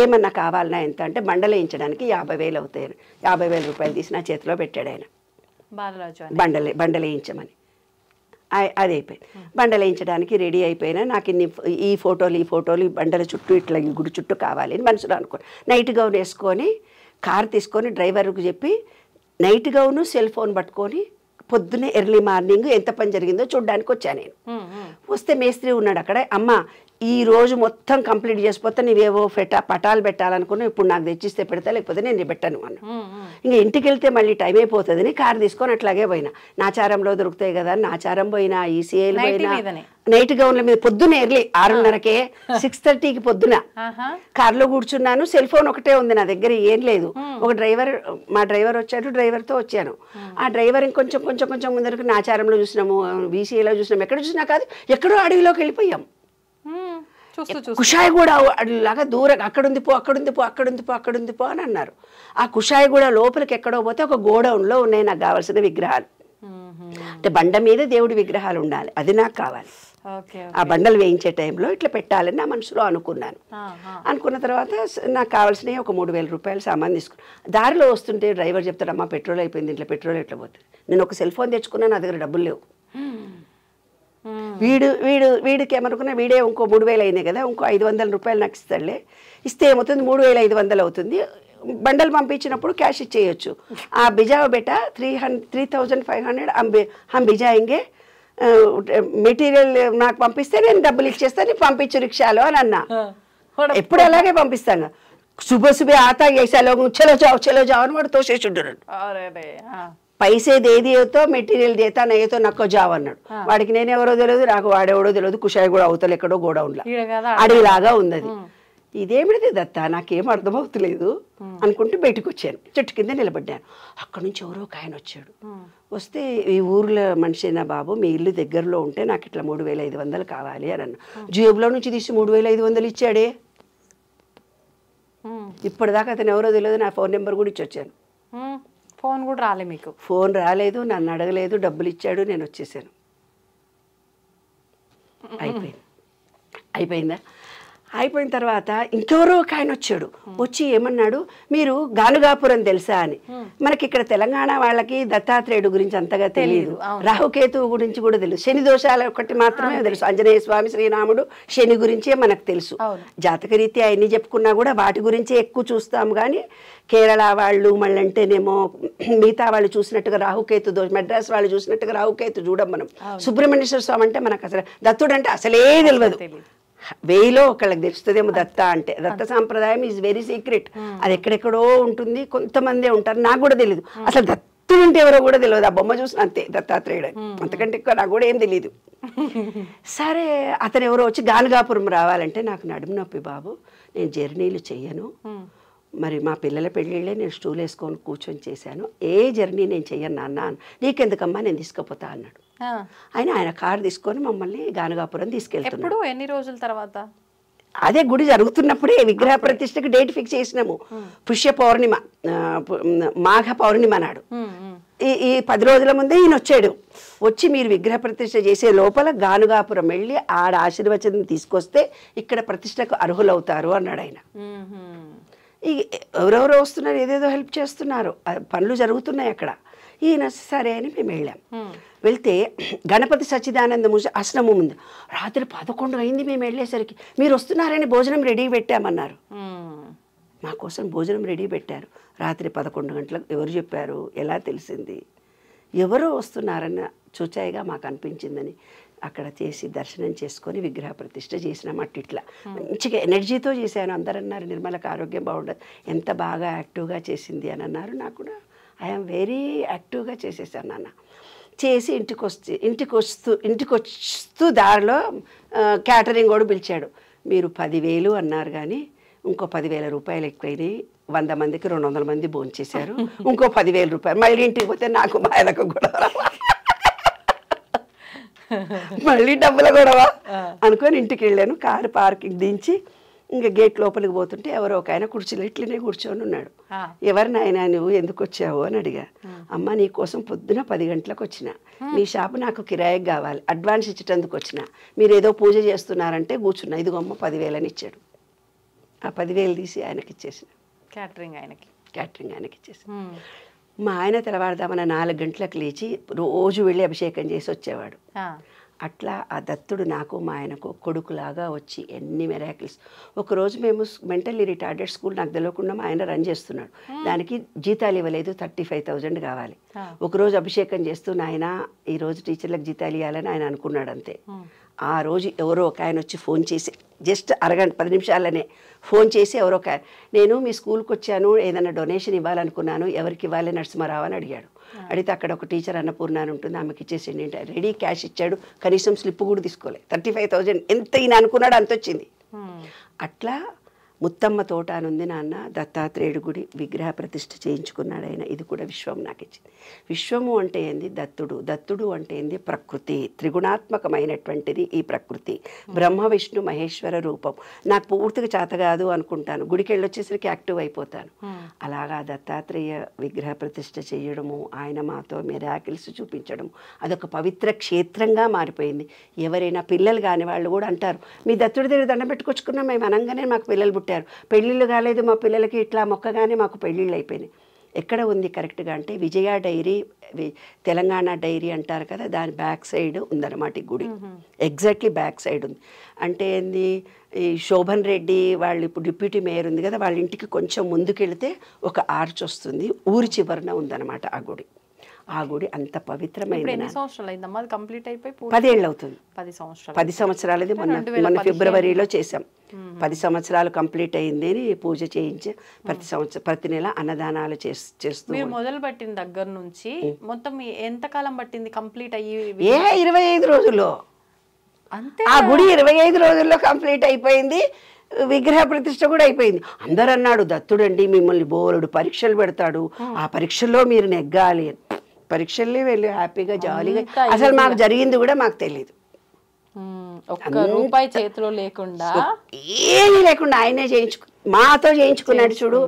ఏమన్నా కావాలన్నా ఎంత అంటే బండలేయించడానికి 50,000 అవుతాయి, 50,000 రూపాయలు తీసి నా చేతిలో పెట్టాడు ఆయన, బండలేయించమని. అది అయిపోయింది. బండలు వేయించడానికి రెడీ అయిపోయినా నాకు ఈ ఫోటోలు బండల చుట్టూ ఇట్లా ఈ గుడి చుట్టూ కావాలి అని మనసులో అనుకోని నైట్ గౌన్ వేసుకొని కార్ తీసుకొని డ్రైవర్కి చెప్పి నైట్ గౌను సెల్ ఫోన్ పట్టుకొని పొద్దున్నే ఎర్లీ మార్నింగ్ ఎంత పని జరిగిందో చూడడానికి వచ్చాను నేను. వస్తే మేస్త్రి ఉన్నాడు అక్కడ, అమ్మ ఈ రోజు మొత్తం కంప్లీట్ చేసిపోతే నీవేవో పటాలు పెట్టాలనుకున్నా, ఇప్పుడు నాకు తెచ్చిస్తే పెడతా, లేకపోతే నేను పెట్టాను అన్న. ఇంకా ఇంటికి వెళ్తే మళ్ళీ టైం అయిపోతుందని కారు తీసుకొని అట్లాగే పోయినా, నాచారంలో దొరుకుతాయి కదా, నాచారం పోయినా, ఈసీఐలు పోయినా, నైట్ గౌన్ల మీద పొద్దున్న ఎర్లీ 6:30కే 6:30కి పొద్దున కార్లో కూర్చున్నాను. సెల్ ఫోన్ ఒకటే ఉంది నా దగ్గర, ఏం లేదు. మా డ్రైవర్ వచ్చాడు, డ్రైవర్తో వచ్చాను. ఆ డ్రైవర్ ఇంకొంచెం కొంచెం కొంచెం ముందరకు నాచారంలో చూసినాము, వీసీఐలో చూసినాము, ఎక్కడ చూసినా కాదు, ఎక్కడో అడవిలోకి వెళ్ళిపోయాం. కుషాయిగూడ లాగా దూరం, అక్కడుంది పో అని అన్నారు. ఆ కుషాయిగూడ లోపలికి ఎక్కడో పోతే ఒక గోడౌన్లో ఉన్నాయి నాకు కావాల్సిన విగ్రహాలు. అంటే బండ మీద దేవుడి విగ్రహాలు ఉండాలి, అది నాకు కావాలి. ఆ బండలు వేయించే టైంలో ఇట్లా పెట్టాలని నా మనసులో అనుకున్నాను. అనుకున్న తర్వాత నాకు కావాల్సినవి ఒక 3,000 రూపాయలు సామాన్ తీసుకున్నాను. దారిలో వస్తుంటే డ్రైవర్ చెప్తాడు, అమ్మ పెట్రోల్ అయిపోయింది, ఇంట్లో పెట్రోల్ ఎట్లా పోతుంది. నేను ఒక సెల్ ఫోన్ తెచ్చుకున్నా, నా దగ్గర డబ్బులు లేవు. వీడికి ఏమనుకున్నా, వీడే ఇంకో 3,000 అయింది కదా, ఇంకో 500 రూపాయలు నాకు ఇస్తాడులే, ఇస్తే ఏమవుతుంది 3,500 అవుతుంది, బండల్ పంపించినప్పుడు క్యాష్ ఇచ్చేయచ్చు. ఆ బిజావ బేటా 3,500 హమ్ బిజాయింగే, మెటీరియల్ నాకు పంపిస్తే నేను డబ్బులు ఇచ్చేస్తాను, పంపించు రిక్షాలో అని అన్నా. ఎప్పుడు అలాగే పంపిస్తాను. సుబహ ఆతా ऐसा लोग चलो जाओ అని వాడు తోసేసి ఉంటాడు. పైసే దేదితో మెటీరియల్ దేతా నయ్యతో నక్కో జావ్ అన్నాడు. వాడికి నేను ఎవరో తెలియదు, నాకు వాడెవడో తెలియదు. కుషాయి కూడా అవతల ఎక్కడో గోడౌన్లా అడవిలాగా ఉంది. ఇదేమిటిది దత్త, నాకేం అర్థమవుతలేదు అనుకుంటూ బయటకు వచ్చాను. చెట్టు కింద నిలబడ్డాను. అక్కడ నుంచి ఎవరో ఒక ఆయన వచ్చాడు. వస్తే ఈ ఊర్లో మనిషినా బాబు, మీ ఇల్లు దగ్గరలో ఉంటే నాకు ఇట్లా 3,500 కావాలి అని అన్న. జేబులో నుంచి తీసి 3,500 ఇచ్చాడే. ఇప్పటిదాకా అతను ఎవరో తెలియదు. నా ఫోన్ నెంబర్ కూడా ఇచ్చి వచ్చాను. ఫోన్ కూడా రాలే మీకు? ఫోన్ రాలేదు, నన్ను అడగలేదు, డబ్బులు ఇచ్చాడు, నేను వచ్చేసాను. అయిపోయిందా? అయిపోయిన తర్వాత ఇంకెవరో ఒక ఆయన వచ్చాడు. వచ్చి ఏమన్నాడు, మీరు గానుగాపురం తెలుసా అని. మనకి ఇక్కడ తెలంగాణ వాళ్ళకి దత్తాత్రేయుడు గురించి అంతగా తెలియదు, రాహుకేతువు గురించి కూడా తెలుసు, శని దోషాలు ఒకటి మాత్రమే తెలుసు. ఆంజనేయ స్వామి, శ్రీరాముడు, శని గురించే మనకు తెలుసు. జాతకరీత్యా ఎన్ని చెప్పుకున్నా కూడా వాటి గురించే ఎక్కువ చూస్తాం. కానీ కేరళ వాళ్ళు మళ్ళంటేనేమో మిగతా వాళ్ళు చూసినట్టుగా రాహుకేతు మెడ్రాస్ వాళ్ళు చూసినట్టుగా రాహుకేతు చూడం మనం. సుబ్రహ్మణ్యేశ్వర స్వామి అంటే మనకు అసలు దత్తుడు అంటే అసలే తెలియదు. 1000లో ఒకళ్ళకి తెలుస్తుందేమో దత్త అంటే. దత్త సాంప్రదాయం ఈజ్ వెరీ సీక్రెట్. అది ఎక్కడెక్కడో ఉంటుంది, కొంతమందే ఉంటారు. నాకు కూడా తెలియదు అసలు దత్తుడు అంటే ఎవరో కూడా తెలియదు. ఆ బొమ్మ చూసిన అంతే దత్తాత్రేయుడు, అంతకంటే ఎక్కువ నాకు కూడా ఏం తెలియదు. సరే, అతను ఎవరో వచ్చి గానుగాపురం రావాలంటే నాకు నడుము నొప్పి బాబు, నేను జర్నీలు చెయ్యను, మరి మా పిల్లల పెళ్ళిళ్ళే నేను స్టూల్ వేసుకొని కూర్చొని చేశాను, ఏ జర్నీ నేను చెయ్యను నాన్న. నీకెందుకమ్మా, నేను తీసుకుపోతా అన్నాడు. ఆయన కారు తీసుకొని మమ్మల్ని గానుగాపురం తీసుకెళ్తున్నాడు. ఎన్ని రోజుల తర్వాత? అదే గుడి జరుగుతున్నప్పుడే విగ్రహ ప్రతిష్టకి డేట్ ఫిక్స్ చేసినాము. పుష్య పౌర్ణిమ, మాఘ పౌర్ణిమ నాడు. ఈ 10 రోజుల ముందే ఈయన వచ్చాడు. వచ్చి మీరు విగ్రహ ప్రతిష్ట చేసే లోపల గానుగాపురం వెళ్ళి ఆడ ఆశీర్వచనం తీసుకొస్తే ఇక్కడ ప్రతిష్టకు అర్హులవుతారు అన్నాడు ఆయన. ఎవరెవరో వస్తున్నారు, ఏదేదో హెల్ప్ చేస్తున్నారు, పనులు జరుగుతున్నాయి అక్కడ. ఈయన సరే అని మేము వెళ్ళాం. వెళ్తే గణపతి సచ్చిదానంద ఆశ్రమం ఉంది. రాత్రి 11 అయింది మేము వెళ్ళేసరికి. మీరు వస్తున్నారని భోజనం రెడీ పెట్టామన్నారు. మా కోసం భోజనం రెడీ పెట్టారు. రాత్రి 11 గంటలకు. ఎవరు చెప్పారు, ఎలా తెలిసింది? ఎవరో వస్తున్నారన్న చూచాయిగా మాకు అనిపించిందని అక్కడ చేసి దర్శనం చేసుకొని విగ్రహ ప్రతిష్ఠ చేసినాం. ఇట్లా మంచిగా ఎనర్జీతో చేశాను. అందరు అన్నారు నిర్మలకు ఆరోగ్యం బాగుండదు, ఎంత బాగా యాక్టివ్గా చేసింది అని అన్నారు. నాకు కూడా ఐఎమ్ వెరీ యాక్టివ్గా చేసేసాను నాన్న. చేసి ఇంటికి వస్తూ దారిలో క్యాటరింగ్ కూడా పిలిచాడు. మీరు 10,000 అన్నారు కానీ ఇంకో 10,000 రూపాయలు ఎక్కువైనాయి, 100 మందికి 200 మంది భోంచేశారు, ఇంకో 10,000 రూపాయలు. మళ్ళీ ఇంటికి పోతే నాకు మా ఆయనకు గొడవ, మళ్ళీ డబ్బుల గొడవ అనుకొని ఇంటికి వెళ్ళాను. కారు పార్కింగ్ దించి ఇంకా గేట్ లోపలికి పోతుంటే ఎవరో ఒక ఆయన కుర్చీలో ఇట్లనే కూర్చొని ఉన్నాడు. ఎవరు నాయన నువ్వు, ఎందుకు వచ్చావు అని అడిగా. అమ్మ నీకోసం పొద్దున 10 గంటలకు వచ్చిన, మీ షాపు నాకు కిరాయికి కావాలి, అడ్వాన్స్ ఇచ్చేటందుకు వచ్చిన, మీరు ఏదో పూజ చేస్తున్నారంటే కూర్చున్నా, ఇదిగో అమ్మ 10,000 అని ఇచ్చాడు. ఆ 10,000 తీసి ఆయనకి ఇచ్చేసిన. క్యాటరింగ్ ఆయనకి ఇచ్చేసిన. మా ఆయన తెల్లవారుదామన్న 4 గంటలకు లేచి రోజు వెళ్ళి అభిషేకం చేసి వచ్చేవాడు. అట్లా ఆ దత్తుడు నాకు మా ఆయనకు కొడుకులాగా వచ్చి ఎన్ని మిరాకిల్స్. ఒకరోజు మేము మెంటల్లీ రిటార్డెడ్ స్కూల్ నాకు తెలియకుండా మా ఆయన రన్ చేస్తున్నాడు. దానికి జీతాలు ఇవ్వలేదు, 35,000 కావాలి. ఒకరోజు అభిషేకం చేస్తూ నాయన ఈరోజు టీచర్లకు జీతాలు ఇవ్వాలని ఆయన అనుకున్నాడు అంతే. ఆ రోజు ఎవరో ఒక ఆయన వచ్చి ఫోన్ చేసి జస్ట్ అరగంట 10 నిమిషాలనే ఫోన్ చేసి ఎవరో ఒక నేను మీ స్కూల్కి వచ్చాను, ఏదైనా డొనేషన్ ఇవ్వాలనుకున్నాను, ఎవరికి ఇవ్వాలి నరసింహారావు అని అడిగాడు. అడిగితే అక్కడ ఒక టీచర్ అన్నపూర్ణ అని ఉంటుంది, ఆమెకి ఇచ్చేసిండి అంటే రెడీ క్యాష్ ఇచ్చాడు. కనీసం స్లిప్ కూడా తీసుకోలేదు. 35,000 ఎంత ఈయన అనుకున్నాడు అంత వచ్చింది. అట్లా ముత్తమ్మ తోట అని ఉంది నాన్న, దత్తాత్రేయుడు గుడి విగ్రహ ప్రతిష్ఠ చేయించుకున్నాడు ఆయన. ఇది కూడా విశ్వం నాకు ఇచ్చింది. విశ్వము అంటే ఏంది? దత్తుడు. దత్తుడు అంటే ఏంది? ప్రకృతి. త్రిగుణాత్మకమైనటువంటిది ఈ ప్రకృతి. బ్రహ్మ విష్ణు మహేశ్వర రూపం. నాకు పూర్తిగా చేత కాదు అనుకుంటాను, గుడికి వెళ్ళొచ్చేసరికి యాక్టివ్ అయిపోతాను. అలాగా దత్తాత్రేయ విగ్రహ ప్రతిష్ఠ చేయడము, ఆయన మాతో మిరాకిల్స్ చూపించడము, అదొక పవిత్ర క్షేత్రంగా మారిపోయింది. ఎవరైనా పిల్లలు కాని వాళ్ళు కూడా అంటారు, మీ దత్తుడి దగ్గర దండం పెట్టుకొచ్చుకున్నాం మేము అనగానే మాకు పిల్లలు పుట్టారు, పెళ్ళిళ్ళు కాలేదు మా పిల్లలకి, ఇట్లా మొక్కగానే మాకు పెళ్ళిళ్ళు అయిపోయినాయి. ఎక్కడ ఉంది కరెక్ట్గా అంటే విజయ డైరీ, తెలంగాణ డైరీ అంటారు కదా, దాని బ్యాక్ సైడ్ ఉందన్నమాట ఈ గుడి. ఎగ్జాక్ట్లీ బ్యాక్ సైడ్ ఉంది. అంటే ఏంది, ఈ శోభన్ రెడ్డి వాళ్ళు ఇప్పుడు డిప్యూటీ మేయర్ ఉంది కదా, వాళ్ళ ఇంటికి కొంచెం ముందుకెళ్తే ఒక ఆర్చ్ వస్తుంది, ఊరి చివరన ఉందన్నమాట ఆ గుడి. ఆ గుడి అంత పవిత్రమైనది. ఎన్ని సంవత్సరాలు అయిందమ్మా అది కంప్లీట్ అయిపోయి? 10 ఏళ్ళు అవుతుంది. 10 సంవత్సరాలది. మొన్న ఫిబ్రవరిలో చేసాం. 10 సంవత్సరాలు కంప్లీట్ అయింది అని పూజ చేయించి ప్రతి నెల అన్నదానాలు చేస్తూ. మీరు మొదలు పెట్టిన దగ్గర నుంచి మొత్తం ఎంత కాలం పట్టింది కంప్లీట్ అయ్యి? 25 రోజుల్లో. అంతే. ఆ గుడి 25 రోజుల్లో కంప్లీట్ అయిపోయింది. విగ్రహ ప్రతిష్ట కూడా అయిపోయింది. అందరు అన్నాడు, దత్తుడండి మిమ్మల్ని బోలెడు పరీక్షలు పెడతాడు, ఆ పరీక్షల్లో మీరు నెగ్గాలి. పరీక్షల్ని వెళ్ళి హ్యాపీగా జాలీగా, అసలు మాకు జరిగింది కూడా మాకు తెలియదు. ఒక్క రూపాయి చేతిలో లేకుండా, ఏమీ లేకుండా ఆయనే మాతో చేయించుకున్నాడు చూడు,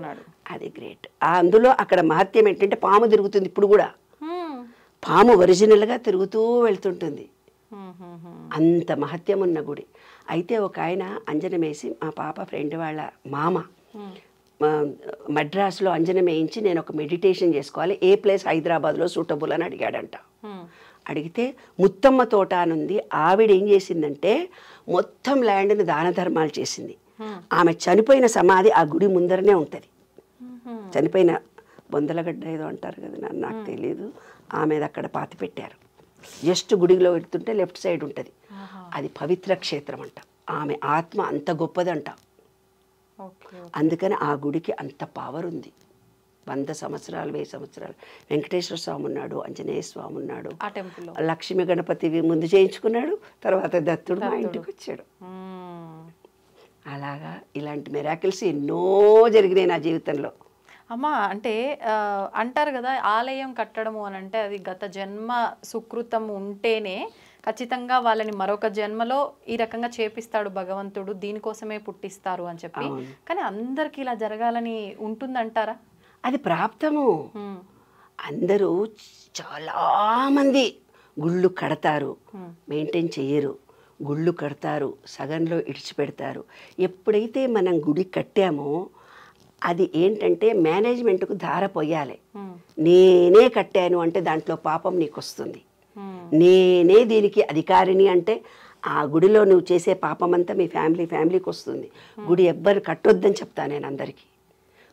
అది గ్రేట్. అందులో అక్కడ మహత్యం ఏంటంటే పాము తిరుగుతుంది ఇప్పుడు కూడా. పాము ఒరిజినల్గా తిరుగుతూ వెళ్తుంటుంది. అంత మహత్యం ఉన్న గుడి. అయితే ఒక ఆయన అంజనం వేసి, మా పాప ఫ్రెండ్ వాళ్ళ మామ మద్రాసులో అంజనం వేయించి నేను ఒక మెడిటేషన్ చేసుకోవాలి, ఏ ప్లేస్ హైదరాబాద్లో సూటబుల్ అని అడిగాడంట. అడిగితే ముత్తమ్మ తోట అనుంది. ఆవిడ ఏం చేసిందంటే మొత్తం ల్యాండ్ని దాన ధర్మాలు చేసింది. ఆమె చనిపోయిన సమాధి ఆ గుడి ముందరనే ఉంటుంది. చనిపోయిన బొందలగడ్డ ఏదో అంటారు కదా, నాకు తెలియదు, ఆమె అక్కడ పాతి పెట్టారు. జస్ట్ గుడిలో పెడుతుంటే లెఫ్ట్ సైడ్ ఉంటుంది. అది పవిత్ర క్షేత్రం అంట. ఆమె ఆత్మ అంత గొప్పదంట. అందుకని ఆ గుడికి అంత పవర్ ఉంది. 100 సంవత్సరాలు 1000 సంవత్సరాలు వెంకటేశ్వర స్వామి ఉన్నాడు, ఆంజనేయ స్వామి ఉన్నాడు, లక్ష్మీ గణపతి ముందు చేయించుకున్నాడు, తర్వాత దత్తుడు మా ఇంటికి వచ్చాడు. అలాగా ఇలాంటి మిరాకిల్స్ ఎన్నో జరిగినాయి నా జీవితంలో. అమ్మా, అంటే అంటారు కదా ఆలయం కట్టడము అని అంటే అది గత జన్మ సుకృతం ఉంటేనే ఖచ్చితంగా వాళ్ళని మరొక జన్మలో ఈ రకంగా చేపిస్తాడు భగవంతుడు, దీనికోసమే పుట్టిస్తారు అని చెప్పి. కానీ అందరికి ఇలా జరగాలని ఉంటుందంటారా? అది ప్రాప్తము. అందరూ చాలామంది గుళ్ళు కడతారు, మెయింటైన్ చెయ్యరు. గుళ్ళు కడతారు, సగంలో ఇడిచిపెడతారు. ఎప్పుడైతే మనం గుడి కట్టామో అది ఏంటంటే మేనేజ్మెంట్కు ధార పోయాలి. నేనే కట్టాను అంటే దాంట్లో పాపం నీకు వస్తుంది. నేనే దీనికి అధికారిని అంటే ఆ గుడిలో నువ్వు చేసే పాపం అంతా మీ ఫ్యామిలీకి వస్తుంది. గుడి ఎవ్వరు కట్టొద్దని చెప్తాను నేను అందరికీ.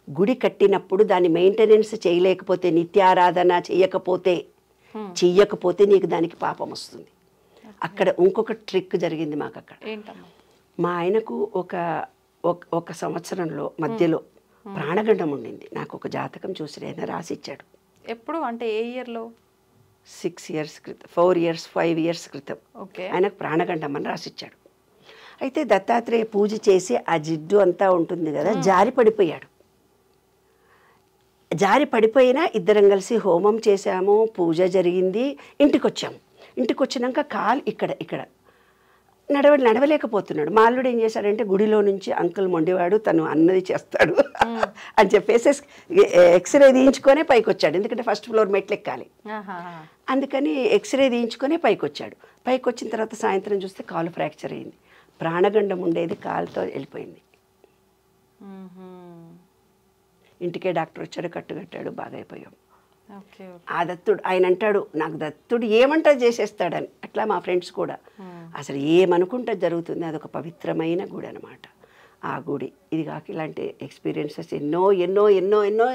గుడి కట్టినప్పుడు దాన్ని మెయింటెనెన్స్ చేయలేకపోతే, నిత్యారాధన చెయ్యకపోతే నీకు దానికి పాపం వస్తుంది. అక్కడ ఇంకొక ట్రిక్ జరిగింది మాకు అక్కడ. మా ఆయనకు ఒక సంవత్సరంలో మధ్యలో ప్రాణగండం ఉండింది. నాకు ఒక జాతకం చూసి ఆయన రాసిచ్చాడు. ఎప్పుడు అంటే ఏ ఇయర్లో? 6 years క్రితం, 4 years 5 years క్రితం ఆయనకు ప్రాణగండం అని రాసిచ్చాడు. అయితే దత్తాత్రేయ పూజ చేసి ఆ జిడ్డు అంతా ఉంటుంది కదా, జారి పడిపోయాడు. జారి పడిపోయినా ఇద్దరం కలిసి హోమం చేశాము, పూజ జరిగింది, ఇంటికి వచ్చాము. ఇంటికి వచ్చినాక కాలు ఇక్కడ నడవలేకపోతున్నాడు. మా అల్లుడు ఏం చేశాడంటే గుడిలో నుంచి అంకుల్ మొండివాడు, తను అన్నది చేస్తాడు అని చెప్పేసి ఎక్స్రే తీయించుకొనే పైకి వచ్చాడు. ఎందుకంటే ఫస్ట్ ఫ్లోర్ మెట్లు ఎక్కాలి, అందుకని ఎక్స్రే తీయించుకొనే పైకి వచ్చాడు. పైకి వచ్చిన తర్వాత సాయంత్రం చూస్తే కాలు ఫ్రాక్చర్ అయింది. ప్రాణగండం ఉండేది కాలుతో వెళ్ళిపోయింది. ఇంటికే డాక్టర్ వచ్చాడు, కట్టుకట్టాడు, బాగా అయిపోయాం. ఆ దత్తుడు ఆయన అంటాడు, నాకు దత్తుడు ఏమంటా చేసేస్తాడని. అట్లా మా ఫ్రెండ్స్ కూడా అసలు ఏమనుకుంటా జరుగుతుంది. అదొక పవిత్రమైన గుడి అనమాట ఆ గుడి. ఇది కాక ఇలాంటి ఎక్స్పీరియన్సెస్ ఎన్నో ఎన్నో ఎన్నో ఎన్నో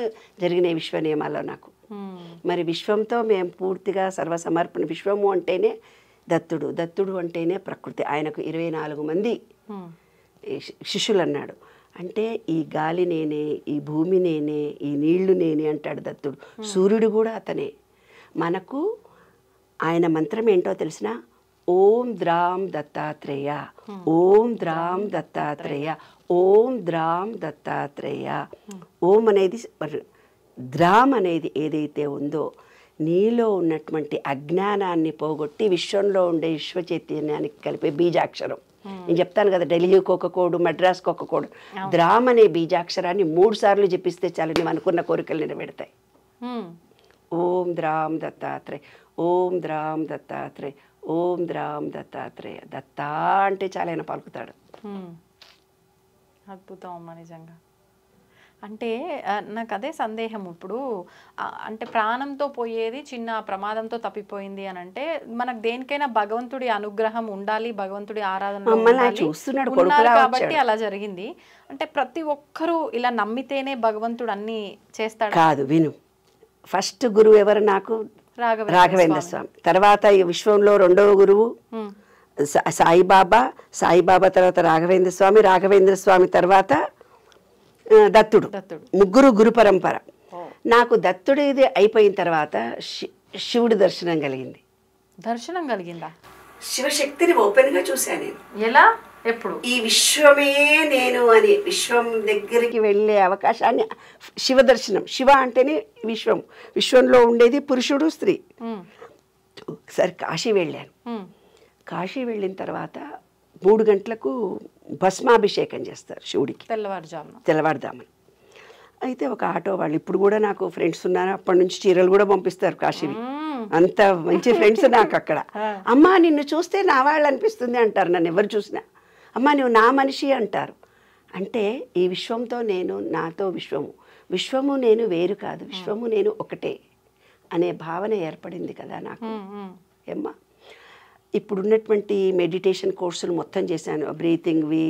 జరిగినాయి విశ్వ నియమాల్లో నాకు. మరి విశ్వంతో మేము పూర్తిగా సర్వసమర్పణ. విశ్వము అంటేనే దత్తుడు, దత్తుడు అంటేనే ప్రకృతి. ఆయనకు 24 మంది శిష్యులు అన్నాడు. అంటే ఈ గాలి నేనే, ఈ భూమి నేనే, ఈ నీళ్లు నేనే అంటాడు దత్తుడు. సూర్యుడు కూడా అతనే. మనకు ఆయన మంత్రం ఏంటో తెలిసిన, ఓం ద్రాం దత్తాత్రేయ, ఓం ద్రాం దత్తాత్రేయ, ఓం ద్రాం దత్తాత్రేయ. ఓం అనేది, ద్రామ్ అనేది ఏదైతే ఉందో నీలో ఉన్నటువంటి అజ్ఞానాన్ని పోగొట్టి విశ్వంలో ఉండే విశ్వ చైతన్యానికి కలిపే బీజాక్షరం. నేను చెప్తాను కదా, ఢిల్లీకి ఒక కోడు, మద్రాస్కి ఒక కోడు. ద్రామ్ అనే బీజాక్షరాన్ని 3 సార్లు జపిస్తే చాలు నువ్వు అనుకున్న కోరికలు నిలబెడతాయి. ఓం ద్రాం దత్తాత్రేయ, ఓం ద్రాం దత్తాత్రేయ, ఓం ద్రాం దత్తాత్రేయ. దత్తా అంటే చాలా ఆయన పలుకుతాడు. అద్భుతం అమ్మ నిజంగా. అంటే నాకు అదే సందేహం ఇప్పుడు అంటే ప్రాణంతో పోయేది చిన్న ప్రమాదంతో తప్పిపోయింది అని అంటే మనకు దేనికైనా భగవంతుడి అనుగ్రహం ఉండాలి, భగవంతుడి ఆరాధన ఉండాలి కాబట్టి అలా జరిగింది. అంటే ప్రతి ఒక్కరూ ఇలా నమ్మితేనే భగవంతుడు అన్ని చేస్తాడు కాదు. విను, ఫస్ట్ గురువు ఎవరు నాకు? రాఘవేంద్ర స్వామి. తర్వాత ఈ విశ్వంలో రెండవ గురువు సాయిబాబా. సాయిబాబా తర్వాత రాఘవేంద్ర స్వామి. రాఘవేంద్ర స్వామి తర్వాత దత్తుడు. ముగ్గురు గురు పరంపర. నాకు దత్తుడిది అయిపోయిన తర్వాత శివుడి దర్శనం కలిగింది. దర్శనం కలిగిందా? శివశక్తిని ఓపెన్గా చూశాను నేను. ఎలా? ఎప్పుడు? ఈ విశ్వమే నేను అని విశ్వం దగ్గరికి వెళ్ళే అవకాశాన్ని, శివ దర్శనం. శివ అంటేనే విశ్వం, విశ్వంలో ఉండేది పురుషుడు స్త్రీ. సరే కాశీ వెళ్ళాను. కాశీ వెళ్ళిన తర్వాత 3 గంటలకు భస్మాభిషేకం చేస్తారు శివుడికి, తెల్లవారుజామున. అయితే ఒక ఆటో వాళ్ళు, ఇప్పుడు కూడా నాకు ఫ్రెండ్స్ ఉన్నారు, అప్పటి నుంచి చీరలు కూడా పంపిస్తారు కాశీవి. అంత మంచి ఫ్రెండ్స్ నాకు అక్కడ. అమ్మా నిన్ను చూస్తే నా వాళ్ళు అనిపిస్తుంది అంటారు, నన్ను ఎవరు చూసినా. అమ్మ నువ్వు నా మనిషి అంటారు. అంటే ఈ విశ్వంతో నేను, నాతో విశ్వము, విశ్వము నేను వేరు కాదు, విశ్వము నేను ఒకటే అనే భావన ఏర్పడింది కదా నాకు. ఏమ్మా ఇప్పుడున్నటువంటి మెడిటేషన్ కోర్సులు మొత్తం చేశాను, బ్రీతింగ్వి,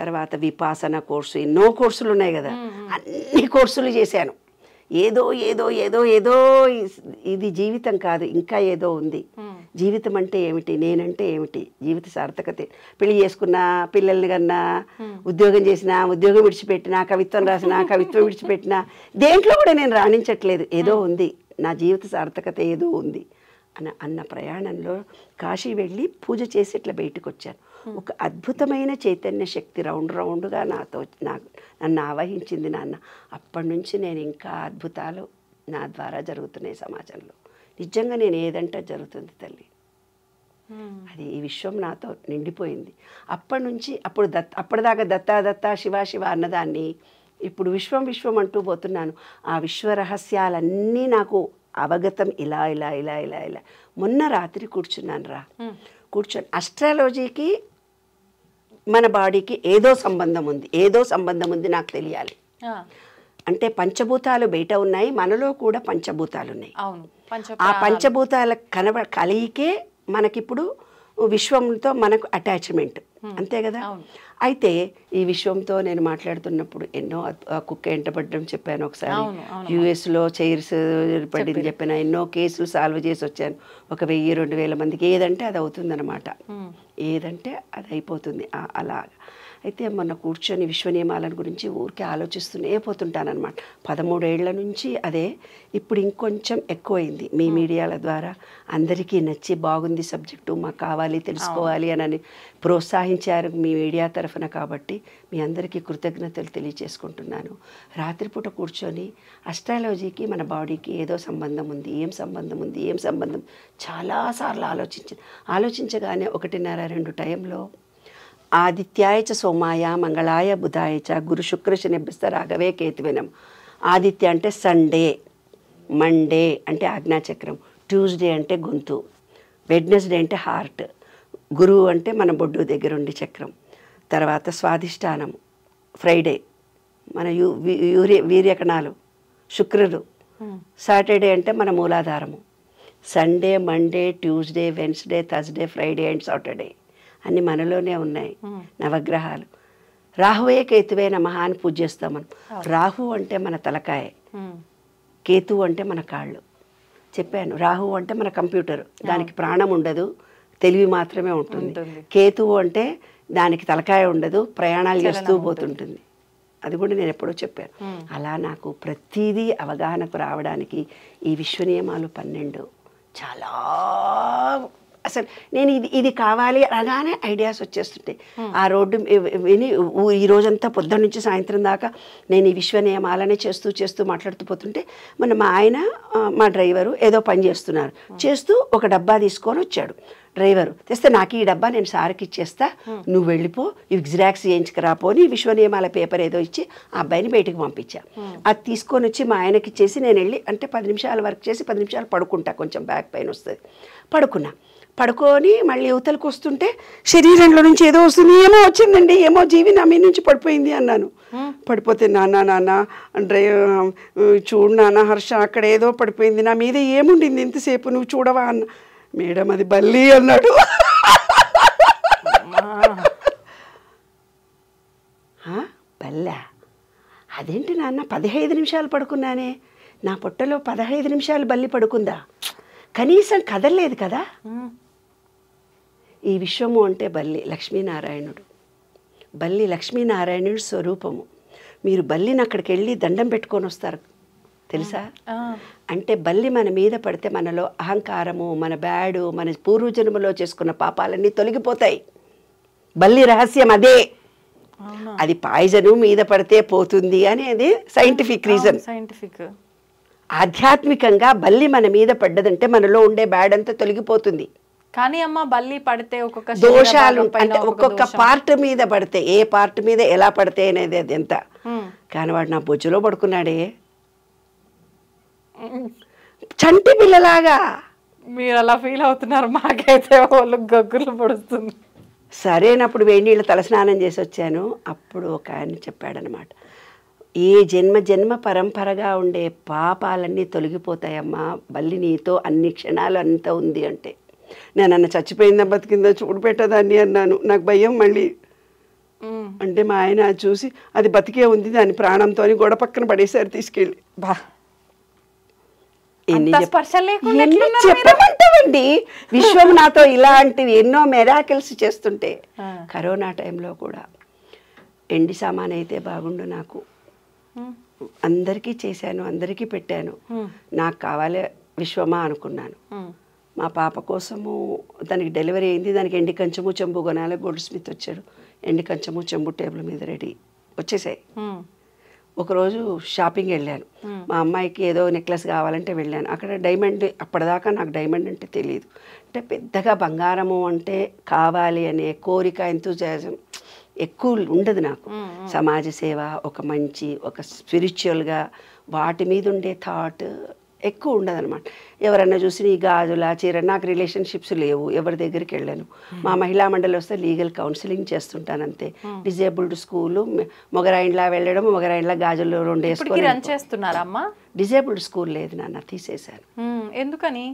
తర్వాత విపాసన కోర్సు, ఎన్నో కోర్సులు ఉన్నాయి కదా, అన్ని కోర్సులు చేశాను. ఏదో ఏదో ఏదో ఏదో ఇది జీవితం కాదు, ఇంకా ఏదో ఉంది. జీవితం అంటే ఏమిటి, నేనంటే ఏమిటి, జీవిత సార్థకత. పెళ్లి చేసుకున్నా, పిల్లల్ని కన్నా, ఉద్యోగం చేసినా, ఉద్యోగం విడిచిపెట్టినా, కవిత్వం రాసినా, కవిత్వం విడిచిపెట్టినా, దేంట్లో కూడా నేను రాణించట్లేదు. ఏదో ఉంది, నా జీవిత సార్థకత ఏదో ఉంది అన్న ప్రయాణంలో కాశీ వెళ్ళి పూజ చేసి ఇట్లా బయటకు వచ్చాను. ఒక అద్భుతమైన చైతన్య శక్తి రౌండ్గా నన్ను ఆవహించింది నాన్న. అప్పటి నుంచి నేను ఇంకా అద్భుతాలు నా ద్వారా జరుగుతున్నాయి సమాజంలో. నిజంగా నేను ఏదంటే జరుగుతుంది తల్లి. అది ఈ విశ్వం నాతో నిండిపోయింది. అప్పటి నుంచి అప్పటిదాకా దత్తా శివ శివ అన్నదాన్ని ఇప్పుడు విశ్వం విశ్వం అంటూ పోతున్నాను. ఆ విశ్వ రహస్యాలన్నీ నాకు అవగతం ఇలా ఇలా ఇలా ఇలా ఇలా. మొన్న రాత్రి కూర్చున్నాను అస్ట్రాలజీకి మన బాడీకి ఏదో సంబంధం ఉంది నాకు తెలియాలి. అంటే పంచభూతాలు బయట ఉన్నాయి, మనలో కూడా పంచభూతాలు ఉన్నాయి. ఆ పంచభూతాల కలిగికే మనకిప్పుడు విశ్వంతో మనకు అటాచ్మెంట్, అంతే కదా. అయితే ఈ విశ్వంతో నేను మాట్లాడుతున్నప్పుడు ఎన్నో కుక్క ఎంటపడడం చెప్పాను. ఒకసారి యుఎస్లో చైర్స్ పడింది చెప్పాను. ఎన్నో కేసులు సాల్వ్ చేసి వచ్చాను. 1000-2000 మందికి ఏదంటే అది అవుతుందన్నమాట. ఏదంటే అది అయిపోతుంది అలా. అయితే మొన్న కూర్చొని విశ్వ నియమాలను గురించి ఊరికే ఆలోచిస్తూనే పోతుంటానన్నమాట. 13 ఏళ్ల నుంచి అదే. ఇప్పుడు ఇంకొంచెం ఎక్కువైంది మీ మీడియాల ద్వారా. అందరికీ నచ్చి బాగుంది సబ్జెక్టు, మాకు కావాలి తెలుసుకోవాలి అని ప్రోత్సహించారు మీ మీడియా తరఫున. కాబట్టి మీ అందరికీ కృతజ్ఞతలు తెలియచేసుకుంటున్నాను. రాత్రిపూట కూర్చొని అస్ట్రాలజీకి మన బాడీకి ఏదో సంబంధం ఉంది, ఏం సంబంధం చాలాసార్లు ఆలోచించగానే 1:30-2 టైంలో ఆదిత్యాయ చ సోమాయ మంగళాయ బుధాయ చ గురు శుక్ర శనిభ్యస్త రాఘవే కేతువినం. ఆదిత్య అంటే సండే, మండే అంటే ఆజ్ఞాచక్రం, ట్యూస్డే అంటే గొంతు, వెడ్నెస్డే అంటే హార్ట్, గురువు అంటే మన బొడ్డు దగ్గర ఉండి చక్రం, తర్వాత స్వాధిష్టానం ఫ్రైడే మన వీర్యకణాలు, శుక్రుడు, సాటర్డే అంటే మన మూలాధారము, Sunday, Monday, Tuesday, Wednesday, Thursday, Friday and Saturday అన్నీ మనలోనే ఉన్నాయి నవగ్రహాలు. రాహువే కేతువే నమః అని పూజ చేస్తాం మనం. రాహు అంటే మన తలకాయ, కేతువు అంటే మన కాళ్ళు. చెప్పాను, రాహు అంటే మన కంప్యూటర్, దానికి ప్రాణం ఉండదు, తెలివి మాత్రమే ఉంటుంది. కేతువు అంటే దానికి తలకాయ ఉండదు, ప్రయాణాలు చేస్తూ పోతుంటుంది. అది కూడా నేను ఎప్పుడో చెప్పాను. అలా నాకు ప్రతిదీ అవగాహనకు రావడానికి ఈ విశ్వ నియమాలు 12 చాలా, అసలు నేను ఇది కావాలి అనగానే ఐడియాస్ వచ్చేస్తుంటాయి. ఆ రోడ్డు విని ఈ రోజంతా పొద్దున్న నుంచి సాయంత్రం దాకా నేను ఈ విశ్వ నియమాలనే చేస్తూ మాట్లాడుతూ పోతుంటే మన మా ఆయన మా డ్రైవరు ఏదో పని చేస్తూ ఒక డబ్బా తీసుకొని వచ్చాడు. డ్రైవరు తెస్తే నాకు ఈ డబ్బా నేను సార్కి ఇచ్చేస్తా, నువ్వు వెళ్ళిపో, ఇవి జిరాక్స్ చేయించుకురాపోని విశ్వ నియమాల పేపర్ ఏదో ఇచ్చి ఆ అబ్బాయిని బయటకు పంపించా. అది తీసుకొని వచ్చి మా ఆయనకి ఇచ్చేసి నేను వెళ్ళి అంటే 10 నిమిషాలు వర్క్ చేసి 10 నిమిషాలు పడుకుంటా, కొంచెం బ్యాక్ పెయిన్ వస్తుంది. పడుకొని మళ్ళీ యువతలకు వస్తుంటే శరీరంలో నుంచి ఏదో వస్తుంది, ఏమో వచ్చిందండి, ఏమో జీవి నా మీ నుంచి పడిపోయింది అన్నాను. పడిపోతే నాన్న అంటే చూడు నాన్న హర్ష అక్కడ ఏదో పడిపోయింది, నా మీద ఏముండింది ఇంతసేపు నువ్వు చూడవా అన్న. మేడం అది బల్లి అన్నాడు. బల్లా? అదేంటి నాన్న 15 నిమిషాలు పడుకున్నానే, నా పొట్టలో 15 నిమిషాలు బల్లి పడుకుందా? కనీసం కదలలేదు కదా. ఈ విశ్వము అంటే బల్లి లక్ష్మీనారాయణుడు. బల్లి లక్ష్మీనారాయణుడి స్వరూపము. మీరు బల్లిని అక్కడికి వెళ్ళి దండం పెట్టుకొని వస్తారు తెలుసా? అంటే బల్లి మన మీద పడితే మనలో అహంకారము, మన బ్యాడు, మన పూర్వజన్మలో చేసుకున్న పాపాలన్నీ తొలగిపోతాయి. బల్లి రహస్యం అదే. అది పాయిజను మీద పడితే పోతుంది అనేది సైంటిఫిక్ రీజన్. సైంటిఫిక్. ఆధ్యాత్మికంగా బల్లి మన మీద పడ్డదంటే మనలో ఉండే బ్యాడ్ అంతా తొలగిపోతుంది. కానీ అమ్మ బల్లి పడితే ఒక్కొక్క దోషాలు అంటే ఒక్కొక్క పార్ట్ మీద పడితే, ఏ పార్ట్ మీద ఎలా పడితే అనేది అది ఎంత. కానీ వాడు నా బొజ్జులో పడుకున్నాడే చంటి పిల్లలాగా. మీరు అలా ఫీల్ అవుతున్నారు, మాకైతే వాళ్ళు గగ్గులు పడుతుంది. సరేనప్పుడు వేడి నీళ్ళు తలస్నానం చేసి వచ్చాను. అప్పుడు ఒక ఆయన చెప్పాడనమాట, ఏ జన్మ పరంపరగా ఉండే పాపాలన్నీ తొలగిపోతాయమ్మా, బల్లి నీతో అన్ని క్షణాలు అంత ఉంది అంటే. నేను అన్న చచ్చిపోయిందా బతికిందా చూడు పెట్టదాన్ని అన్నాను. నాకు భయం మళ్ళీ. అంటే మా ఆయన చూసి అది బతికే ఉంది, దాని ప్రాణంతో గోడ పక్కన పడేసారు తీసుకెళ్ళి. బా చెప్పమంటావండి, విశ్వం నాతో ఇలాంటివి ఎన్నో మెరాకిల్స్ చేస్తుంటే. కరోనా టైంలో కూడా ఎండి సామాన్ అయితే బాగుండు, నాకు అందరికీ చేశాను, అందరికీ పెట్టాను. నాకు కావాలి విశ్వమా అనుకున్నాను. మా పాప కోసము దానికి డెలివరీ అయింది, దానికి ఎండి కంచము చెంబు కొనాలి. గోల్డ్ స్మిత్ వచ్చాడు, ఎండి కంచము చెంబు టేబుల్ మీద రెడీ వచ్చేసాయి. ఒకరోజు షాపింగ్ వెళ్ళాను, మా అమ్మాయికి ఏదో నెక్లెస్ కావాలంటే వెళ్ళాను. అక్కడ డైమండ్, అప్పటిదాకా నాకు డైమండ్ అంటే తెలియదు. అంటే పెద్దగా బంగారము అంటే కావాలి అనే కోరిక, ఎంతూజియాజం ఎక్కువ ఉండదు నాకు. సమాజ సేవ, ఒక మంచి ఒక స్పిరిచువల్గా వాటి మీద ఉండే థాట్ ఎక్కువ ఉండదన్నమాట. ఎవరన్నా చూసి నీ గాజుల చీర, నాకు రిలేషన్షిప్స్ లేవు, ఎవరి దగ్గరికి వెళ్ళాను. మా మహిళా మండలి వస్తే లీగల్ కౌన్సిలింగ్ చేస్తుంటాను అంతే. డిజేబుల్డ్ స్కూలు, మొగరాయిండ్లా వెళ్ళడం, మొగరాయిండ్లా గాజులు 2 వేసుకొని రన్ చేస్తున్నారమ్మా. డిజేబుల్డ్ స్కూల్ లేదు నాన్న, తీసేశాను. ఎందుకని?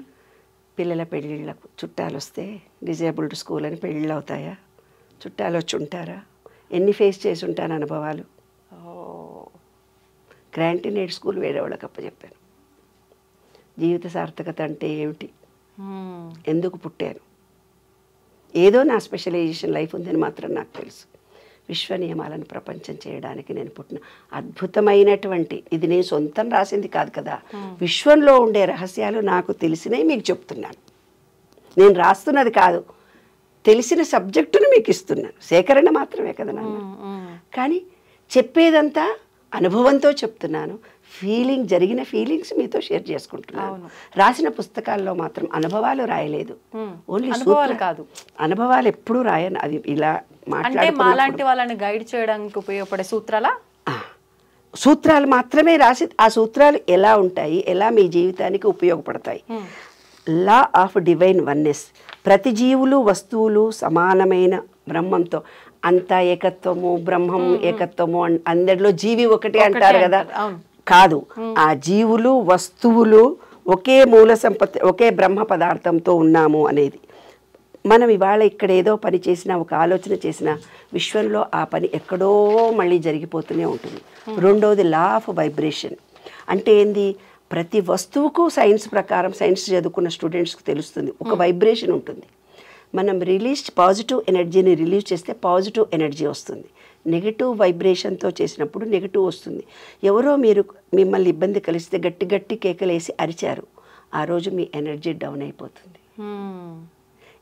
పిల్లల పెళ్ళిళ్ళకు చుట్టాలు వస్తే డిజేబుల్డ్ స్కూల్ అని పెళ్ళిళ్ళు అవుతాయా? చుట్టాలు వచ్చి ఉంటారా? ఎన్ని ఫేస్ చేసి ఉంటాను అనుభవాలు. గ్రాంటీనేడ్ స్కూల్ వేరే వాళ్ళకి అప్పచెప్పాను. జీవిత సార్థకత అంటే ఏమిటి, ఎందుకు పుట్టాను, ఏదో నా స్పెషలైజేషన్ లైఫ్ ఉందని మాత్రం నాకు తెలుసు. విశ్వ నియమాలను ప్రపంచం చేయడానికి నేను పుట్టిన అద్భుతమైనటువంటి, ఇది నేను సొంతం రాసింది కాదు కదా, విశ్వంలో ఉండే రహస్యాలు నాకు తెలిసినవి మీకు చెప్తున్నాను. నేను రాస్తున్నది కాదు, తెలిసిన సబ్జెక్టును మీకు ఇస్తున్నాను. సేకరణ మాత్రమే కదా నాన్న. కానీ చెప్పేదంతా అనుభవంతో చెప్తున్నాను. జరిగిన ఫీలింగ్స్ మీతో షేర్ చేసుకుంటున్నాను. రాసిన పుస్తకాల్లో మాత్రం అనుభవాలు రాయలేదు, ఓన్లీ సూత్రాలు కాదు. అనుభవాలు ఎప్పుడూ రాయను. అది ఇలా మాట్లాలాంటి వాళ్ళని గైడ్ చేయడానికి ఉపయోగపడే సూత్రాలు మాత్రమే రాసి, ఆ సూత్రాలు ఎలా ఉంటాయి, ఎలా మీ జీవితానికి ఉపయోగపడతాయి. Law of divine oneness. ప్రతి జీవులు వస్తువులు సమానమైన బ్రహ్మంతో, అంతా ఏకత్వము, బ్రహ్మం ఏకత్వము, అందరిలో జీవి ఒకటి అంటారు కదా, కాదు. ఆ జీవులు వస్తువులు ఒకే మూల సంపత్తి, ఒకే బ్రహ్మ పదార్థంతో ఉన్నాము అనేది. మనం ఇవాళ ఇక్కడ ఏదో పని చేసినా, ఒక ఆలోచన చేసినా, విశ్వంలో ఆ పని ఎక్కడో మళ్ళీ జరిగిపోతూనే ఉంటుంది. రెండవది లా ఆఫ్ వైబ్రేషన్. అంటే ఏంది, ప్రతి వస్తువుకు సైన్స్ ప్రకారం, సైన్స్ చదువుకున్న స్టూడెంట్స్కి తెలుస్తుంది, ఒక వైబ్రేషన్ ఉంటుంది. మనం పాజిటివ్ ఎనర్జీని రిలీజ్ చేస్తే పాజిటివ్ ఎనర్జీ వస్తుంది. నెగిటివ్ వైబ్రేషన్తో చేసినప్పుడు నెగిటివ్ వస్తుంది. ఎవరో మిమ్మల్ని ఇబ్బంది కలిస్తే గట్టి గట్టి కేకలేసి అరిచారు, ఆ రోజు మీ ఎనర్జీ డౌన్ అయిపోతుంది.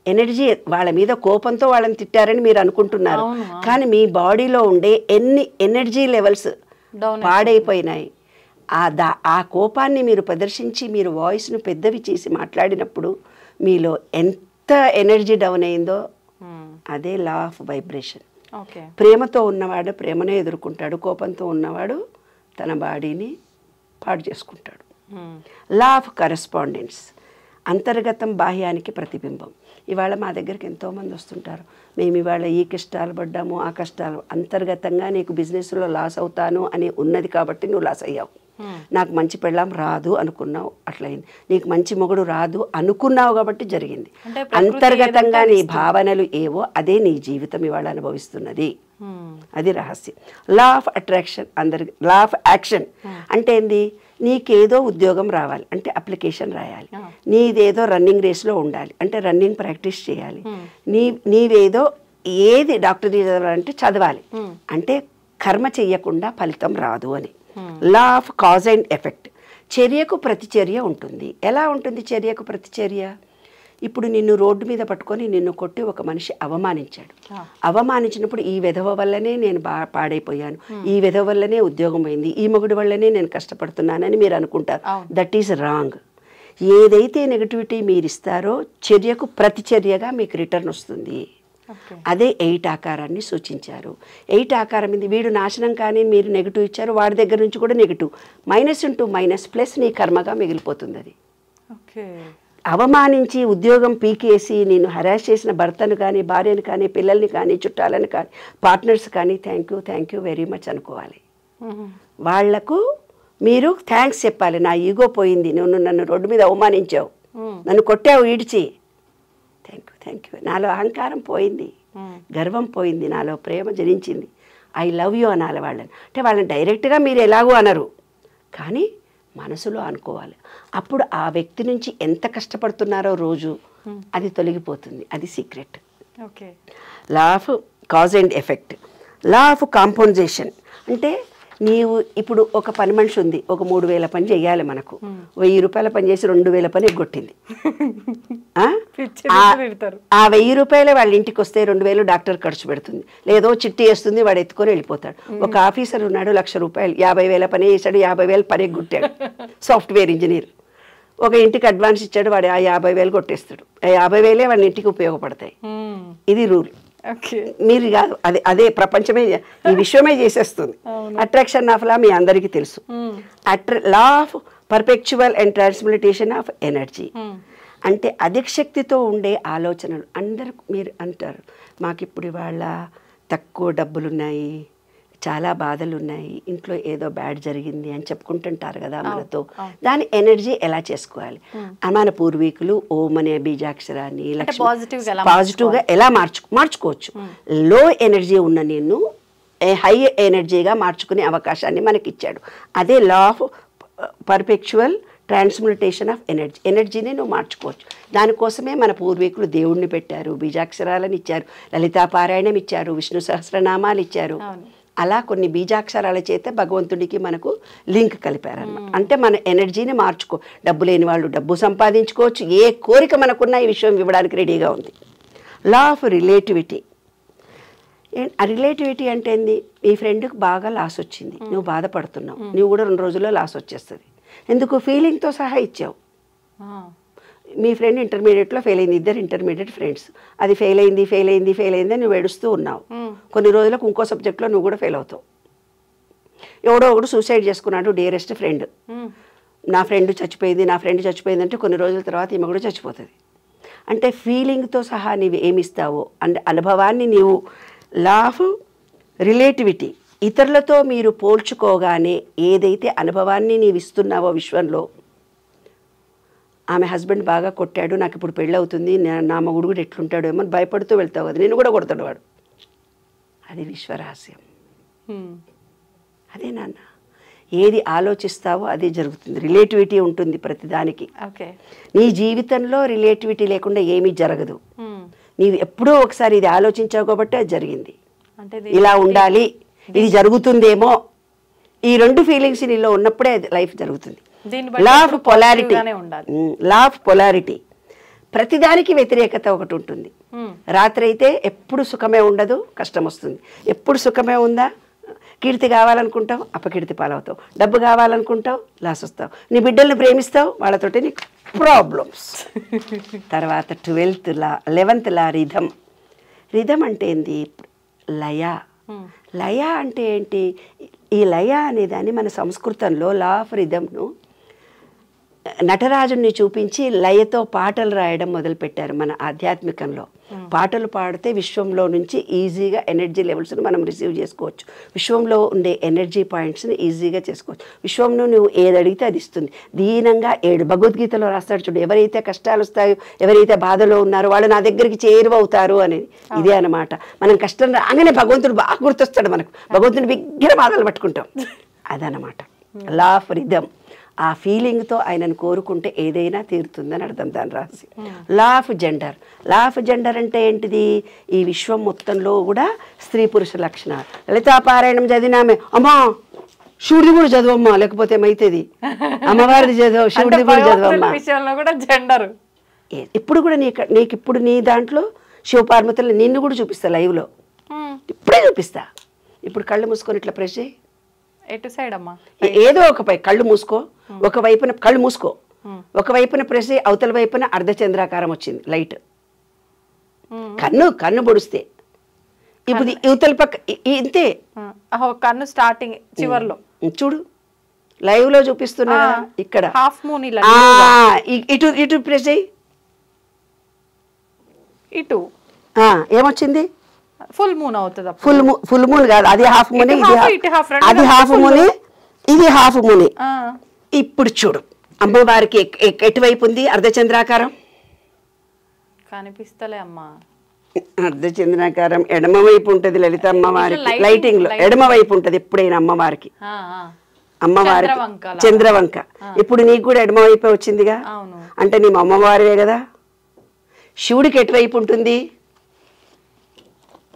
ఎనర్జీ, వాళ్ళ మీద కోపంతో వాళ్ళని తిట్టారని మీరు అనుకుంటున్నారు, కానీ మీ బాడీలో ఉండే ఎన్ని ఎనర్జీ లెవెల్స్ పాడైపోయినాయి. ఆ కోపాన్ని మీరు ప్రదర్శించి, మీరు వాయిస్ను పెద్దవి చేసి మాట్లాడినప్పుడు మీలో ఎంత ఎనర్జీ డౌన్ అయిందో అదే లా ఆఫ్ వైబ్రేషన్. ప్రేమతో ఉన్నవాడు ప్రేమనే ఎదుర్కొంటాడు, కోపంతో ఉన్నవాడు తన బాడీని పాడు చేసుకుంటాడు. Law of correspondence. అంతర్గతం బాహ్యానికి ప్రతిబింబం. ఇవాళ మా దగ్గరికి ఎంతోమంది వస్తుంటారు, మేము ఇవాళ ఈ కష్టాలు పడ్డాము, ఆ కష్టాలు, అంతర్గతంగా నీకు బిజినెస్లో లాస్ అవుతాను అని ఉన్నది కాబట్టి నువ్వు లాస్ అయ్యావు. నాకు మంచి పెళ్ళాం రాదు అనుకున్నావు, అట్లయింది. నీకు మంచి మొగుడు రాదు అనుకున్నావు కాబట్టి జరిగింది. అంతర్గతంగా నీ భావనలు ఏవో అదే నీ జీవితం ఇవాళ అనుభవిస్తున్నది. అది రహస్యం. Law of attraction law of action అంటే ఏంది? నీకేదో ఉద్యోగం రావాలి అంటే అప్లికేషన్ రాయాలి, నీదేదో రన్నింగ్ రేస్లో ఉండాలి అంటే రన్నింగ్ ప్రాక్టీస్ చేయాలి, నీవేదో ఏది డాక్టర్ చదవాలంటే చదవాలి అంటే కర్మ చెయ్యకుండా ఫలితం రాదు అని. Law of cause and effect, చర్యకు ప్రతిచర్య ఉంటుంది. ఎలా ఉంటుంది చర్యకు ప్రతిచర్య? ఇప్పుడు నిన్ను రోడ్డు మీద పట్టుకొని నిన్ను కొట్టి ఒక మనిషి అవమానించాడు. అవమానించినప్పుడు ఈ విధవ వల్లనే నేను పాడైపోయాను, ఈ విధవ వల్లనే ఉద్యోగం పోయింది, ఈ మొగుడి వల్లనే నేను కష్టపడుతున్నానని మీరు అనుకుంటారు. That is wrong. ఏదైతే నెగటివిటీ మీరు ఇస్తారో చర్యకు ప్రతిచర్యగా మీకు రిటర్న్ వస్తుంది. అదే 8 ఆకారాన్ని సూచించారు. 8 ఆకారం ఇది. వీడు నాశనం కానీ మీరు నెగిటివ్ ఇచ్చారు, వాడి దగ్గర నుంచి కూడా negative, minus into minus plus నీ కర్మగా మిగిలిపోతుంది. అది అవమానించి ఉద్యోగం పీకేసి నేను హరాస్ చేసిన భర్తను కానీ, భార్యను కానీ, పిల్లల్ని కానీ, చుట్టాలను కానీ, పార్ట్నర్స్ కానీ థ్యాంక్ యూ వెరీ మచ్ అనుకోవాలి. వాళ్లకు మీరు థ్యాంక్స్ చెప్పాలి. నా ఈగో పోయింది, నన్ను రోడ్డు మీద అవమానించావు, నన్ను కొట్టావు ఈడ్చి, థ్యాంక్ యూ. నాలో అహంకారం పోయింది, గర్వం పోయింది, నాలో ప్రేమ జనించింది, ఐ లవ్ యూ అనాలి వాళ్ళని. అంటే వాళ్ళని డైరెక్ట్గా మీరు ఎలాగో అనరు కానీ మనసులో అనుకోవాలి. అప్పుడు ఆ వ్యక్తి నుంచి ఎంత కష్టపడుతున్నారో రోజు అది తొలగిపోతుంది. అది secret. Law of cause and effect. Law of compensation అంటే నీవు ఇప్పుడు ఒక పని మనిషి ఉంది, ఒక 3,000 పని చేయాలి, మనకు 1,000 రూపాయల పని చేసి 2,000 పని ఎగ్గొట్టింది. ఆ 1,000 రూపాయలే వాళ్ళ ఇంటికి వస్తే 2,000 డాక్టర్ ఖర్చు పెడుతుంది, లేదో చిట్టి వేస్తుంది, వాడు ఎత్తుకొని వెళ్ళిపోతాడు. ఒక ఆఫీసర్ ఉన్నాడు, 1,00,000 రూపాయలు 50,000 పని చేశాడు, 50,000 పని ఎగ్గొట్టాడు, సాఫ్ట్వేర్ ఇంజనీర్. ఒక ఇంటికి అడ్వాన్స్ ఇచ్చాడు, వాడు ఆ 50,000 కొట్టేస్తాడు. ఆ 50,000 వాళ్ళ ఇంటికి ఉపయోగపడతాయి. ఇది రూల్. మీరు కాదు, అదే ప్రపంచమే, ఈ విశ్వమే చేసేస్తుంది. అట్రాక్షన్ ఆఫ్ లా మీ అందరికీ తెలుసు. Law of perpetual and transmutation of energy అంటే అధిక శక్తితో ఉండే ఆలోచనలు. అందరు మీరు అంటారు, మాకు ఇప్పుడు ఇవాళ తక్కువ డబ్బులున్నాయి, చాలా బాధలు ఉన్నాయి, ఇంట్లో ఏదో బ్యాడ్ జరిగింది అని చెప్పుకుంటుంటారు కదా మనతో. దాని ఎనర్జీ ఎలా చేసుకోవాలి? మన పూర్వీకులు ఓం అనే బీజాక్షరాన్ని పాజిటివ్గా ఎలా మార్చుకోవచ్చు. లో ఎనర్జీ ఉన్న నేను హై ఎనర్జీగా మార్చుకునే అవకాశాన్ని మనకి ఇచ్చాడు. అదే law of perpetual transmutation of ఎనర్జీని నువ్వు మార్చుకోవచ్చు. దానికోసమే మన పూర్వీకులు దేవుణ్ణి పెట్టారు, బీజాక్షరాలను ఇచ్చారు, లలితా పారాయణం ఇచ్చారు, విష్ణు సహస్రనామాలు ఇచ్చారు. అలా కొన్ని బీజాక్షరాల చేత భగవంతుడికి మనకు లింక్ కలిపారన్నమాట. అంటే మన ఎనర్జీని మార్చుకో. డబ్బు లేని వాళ్ళు డబ్బు సంపాదించుకోవచ్చు, ఏ కోరిక మనకున్న ఈ విషయం ఇవ్వడానికి రెడీగా ఉంది. Law of relativity. రిలేటివిటీ అంటే ఏంది? ఈ ఫ్రెండ్కి బాగా లాస్ వచ్చింది, నువ్వు బాధపడుతున్నావు, నువ్వు కూడా 2 రోజుల్లో లాస్ వచ్చేస్తుంది. ఎందుకు? ఫీలింగ్తో సహా ఇచ్చావు. మీ ఫ్రెండ్ ఇంటర్మీడియట్లో ఫెయిల్ అయింది, ఇద్దరు ఇంటర్మీడియట్ ఫ్రెండ్స్, అది ఫెయిల్ అయింది నువ్వు ఏడుస్తూ ఉన్నావు. కొన్ని రోజులకు ఇంకో సబ్జెక్ట్లో నువ్వు కూడా ఫెయిల్ అవుతావు. ఎవడో ఒకడు సూసైడ్ చేసుకున్నాడు, డియరెస్ట్ ఫ్రెండ్, నా ఫ్రెండ్ చచ్చిపోయింది అంటే కొన్ని రోజుల తర్వాత ఈమె కూడా చచ్చిపోతుంది. అంటే ఫీలింగ్తో సహా నీవు ఏమిస్తావో అంటే అనుభవాన్ని నీవు. లా ఆఫ్ రిలేటివిటీ, ఇతరులతో మీరు పోల్చుకోగానే ఏదైతే అనుభవాన్ని నీవు ఇస్తున్నావో విశ్వంలో, ఆమె హస్బెండ్ బాగా కొట్టాడు, నాకు ఇప్పుడు పెళ్ళి అవుతుంది, నా మొగుడు కూడా ఎట్లుంటాడు ఏమో భయపడుతూ వెళ్తావు కదా, నేను కూడా కొడతాడు వాడు. అది విశ్వరహస్యం. అదే నాన్న, ఏది ఆలోచిస్తావో అదే జరుగుతుంది. రిలేటివిటీ ఉంటుంది ప్రతిదానికి. నీ జీవితంలో రిలేటివిటీ లేకుండా ఏమీ జరగదు. నీవు ఎప్పుడో ఒకసారి ఇది ఆలోచించావు కాబట్టి అది జరిగింది. ఇలా ఉండాలి, ఇది జరుగుతుందేమో, ఈ 2 ఫీలింగ్స్ నీలో ఉన్నప్పుడే లైఫ్ జరుగుతుంది. Law of polarity. Law of polarity, ప్రతిదానికి వ్యతిరేకత ఒకటి ఉంటుంది. రాత్రి అయితే ఎప్పుడు సుఖమే ఉండదు, కష్టం వస్తుంది. ఎప్పుడు సుఖమే ఉందా, కీర్తి కావాలనుకుంటావు, అపకీర్తి పాలవుతావు. డబ్బు కావాలనుకుంటావు, లాస్ వస్తావు. నీ బిడ్డల్ని ప్రేమిస్తావు, వాళ్ళతోటి నీకు ప్రాబ్లమ్స్. తర్వాత 11th లా రిధం. రిధం అంటే ఏంది? లయ. లయ అంటే ఏంటి? ఈ లయ అనేదాన్ని మన సంస్కృతంలో లా ఆఫ్ రిధంను నటరాజుని చూపించి లయతో పాటలు రాయడం మొదలుపెట్టారు మన ఆధ్యాత్మికంలో. పాటలు పాడితే విశ్వంలో నుంచి ఈజీగా ఎనర్జీ లెవెల్స్ని మనం రిసీవ్ చేసుకోవచ్చు. విశ్వంలో ఉండే ఎనర్జీ పాయింట్స్ని ఈజీగా చేసుకోవచ్చు. విశ్వంలో నువ్వు ఏది అడిగితే అది ఇస్తుంది. దీనంగా 7 భగవద్గీతలో రాస్తాడు చూడు, ఎవరైతే కష్టాలు వస్తాయో, ఎవరైతే బాధలో ఉన్నారో వాళ్ళు నా దగ్గరికి చేరువవుతారు అనేది. ఇదే అన్నమాట. మనం కష్టం రాగానే భగవంతుడు బాగా గుర్తొస్తాడు మనకు. భగవంతుని బిగ్గర బాధలు పట్టుకుంటాం. అదనమాట లా ఆఫ్ రిథమ్. ఆ ఫీలింగ్తో ఆయనను కోరుకుంటే ఏదైనా తీరుతుందని అర్థం దాని రాసి. Law of gender. Law of gender అంటే ఏంటిది? ఈ విశ్వం మొత్తంలో కూడా స్త్రీ పురుష లక్షణాలు. లలితాపారాయణం చదివినామే, అమ్మా శివుడిది కూడా చదవమ్మా, లేకపోతే ఏమైతుంది, అమ్మవారిది చదవ, శివుడిది కూడా చదవమ్మా. జెండర్ ఇప్పుడు కూడా నీకు ఇప్పుడు నీ దాంట్లో శివపార్వతులు నిన్ను కూడా చూపిస్తా లైవ్లో. ఇప్పుడే చూపిస్తా. ఇప్పుడు కళ్ళు మూసుకొని ఇట్లా ప్రెస్ చేయి. ఎటు సైడ్ అమ్మా? ఏదో ఒక కళ్ళు మూసుకో, ఒక వైపున కళ్ళు మూసుకో, ఒక వైపున ప్రెస్ చేయి, అవతల వైపున అర్ధచంద్రాకారం వచ్చింది లైట్. కన్ను పొడిస్తే ఇప్పుడు యువతల పక్క ఇంతే. కన్ను స్టార్టింగ్ చివర్లో చూడు, లైవ్ లో చూపిస్తున్నా ఇక్కడ. హాఫ్ మూన్ ఇటు ఇటు ప్రెస్ చేయి. ఇటు ఏమొచ్చింది? ఫుల్ మూన్ అవుతుంది. ఫుల్ మూన్ కాదు, అది హాఫ్ మూని, అది హాఫ్ మూని, ఇది హాఫ్ మూని. ఇప్పుడు చూడు అమ్మవారికి ఎటువైపు ఉంది అర్ధచంద్రాకారం? కనిపిస్తలే అమ్మా. అర్ధచంద్రాకారం ఎడమ వైపు ఉంటుంది లలిత అమ్మవారికి. లైటింగ్ లో ఎడమ వైపు ఉంటుంది ఎప్పుడైనా అమ్మవారికి. చంద్రవంక. ఇప్పుడు నీకు కూడా ఎడమ వైపే వచ్చిందిగా, అంటే నీ అమ్మవారివే కదా. శివుడికి ఎటువైపు ఉంటుంది?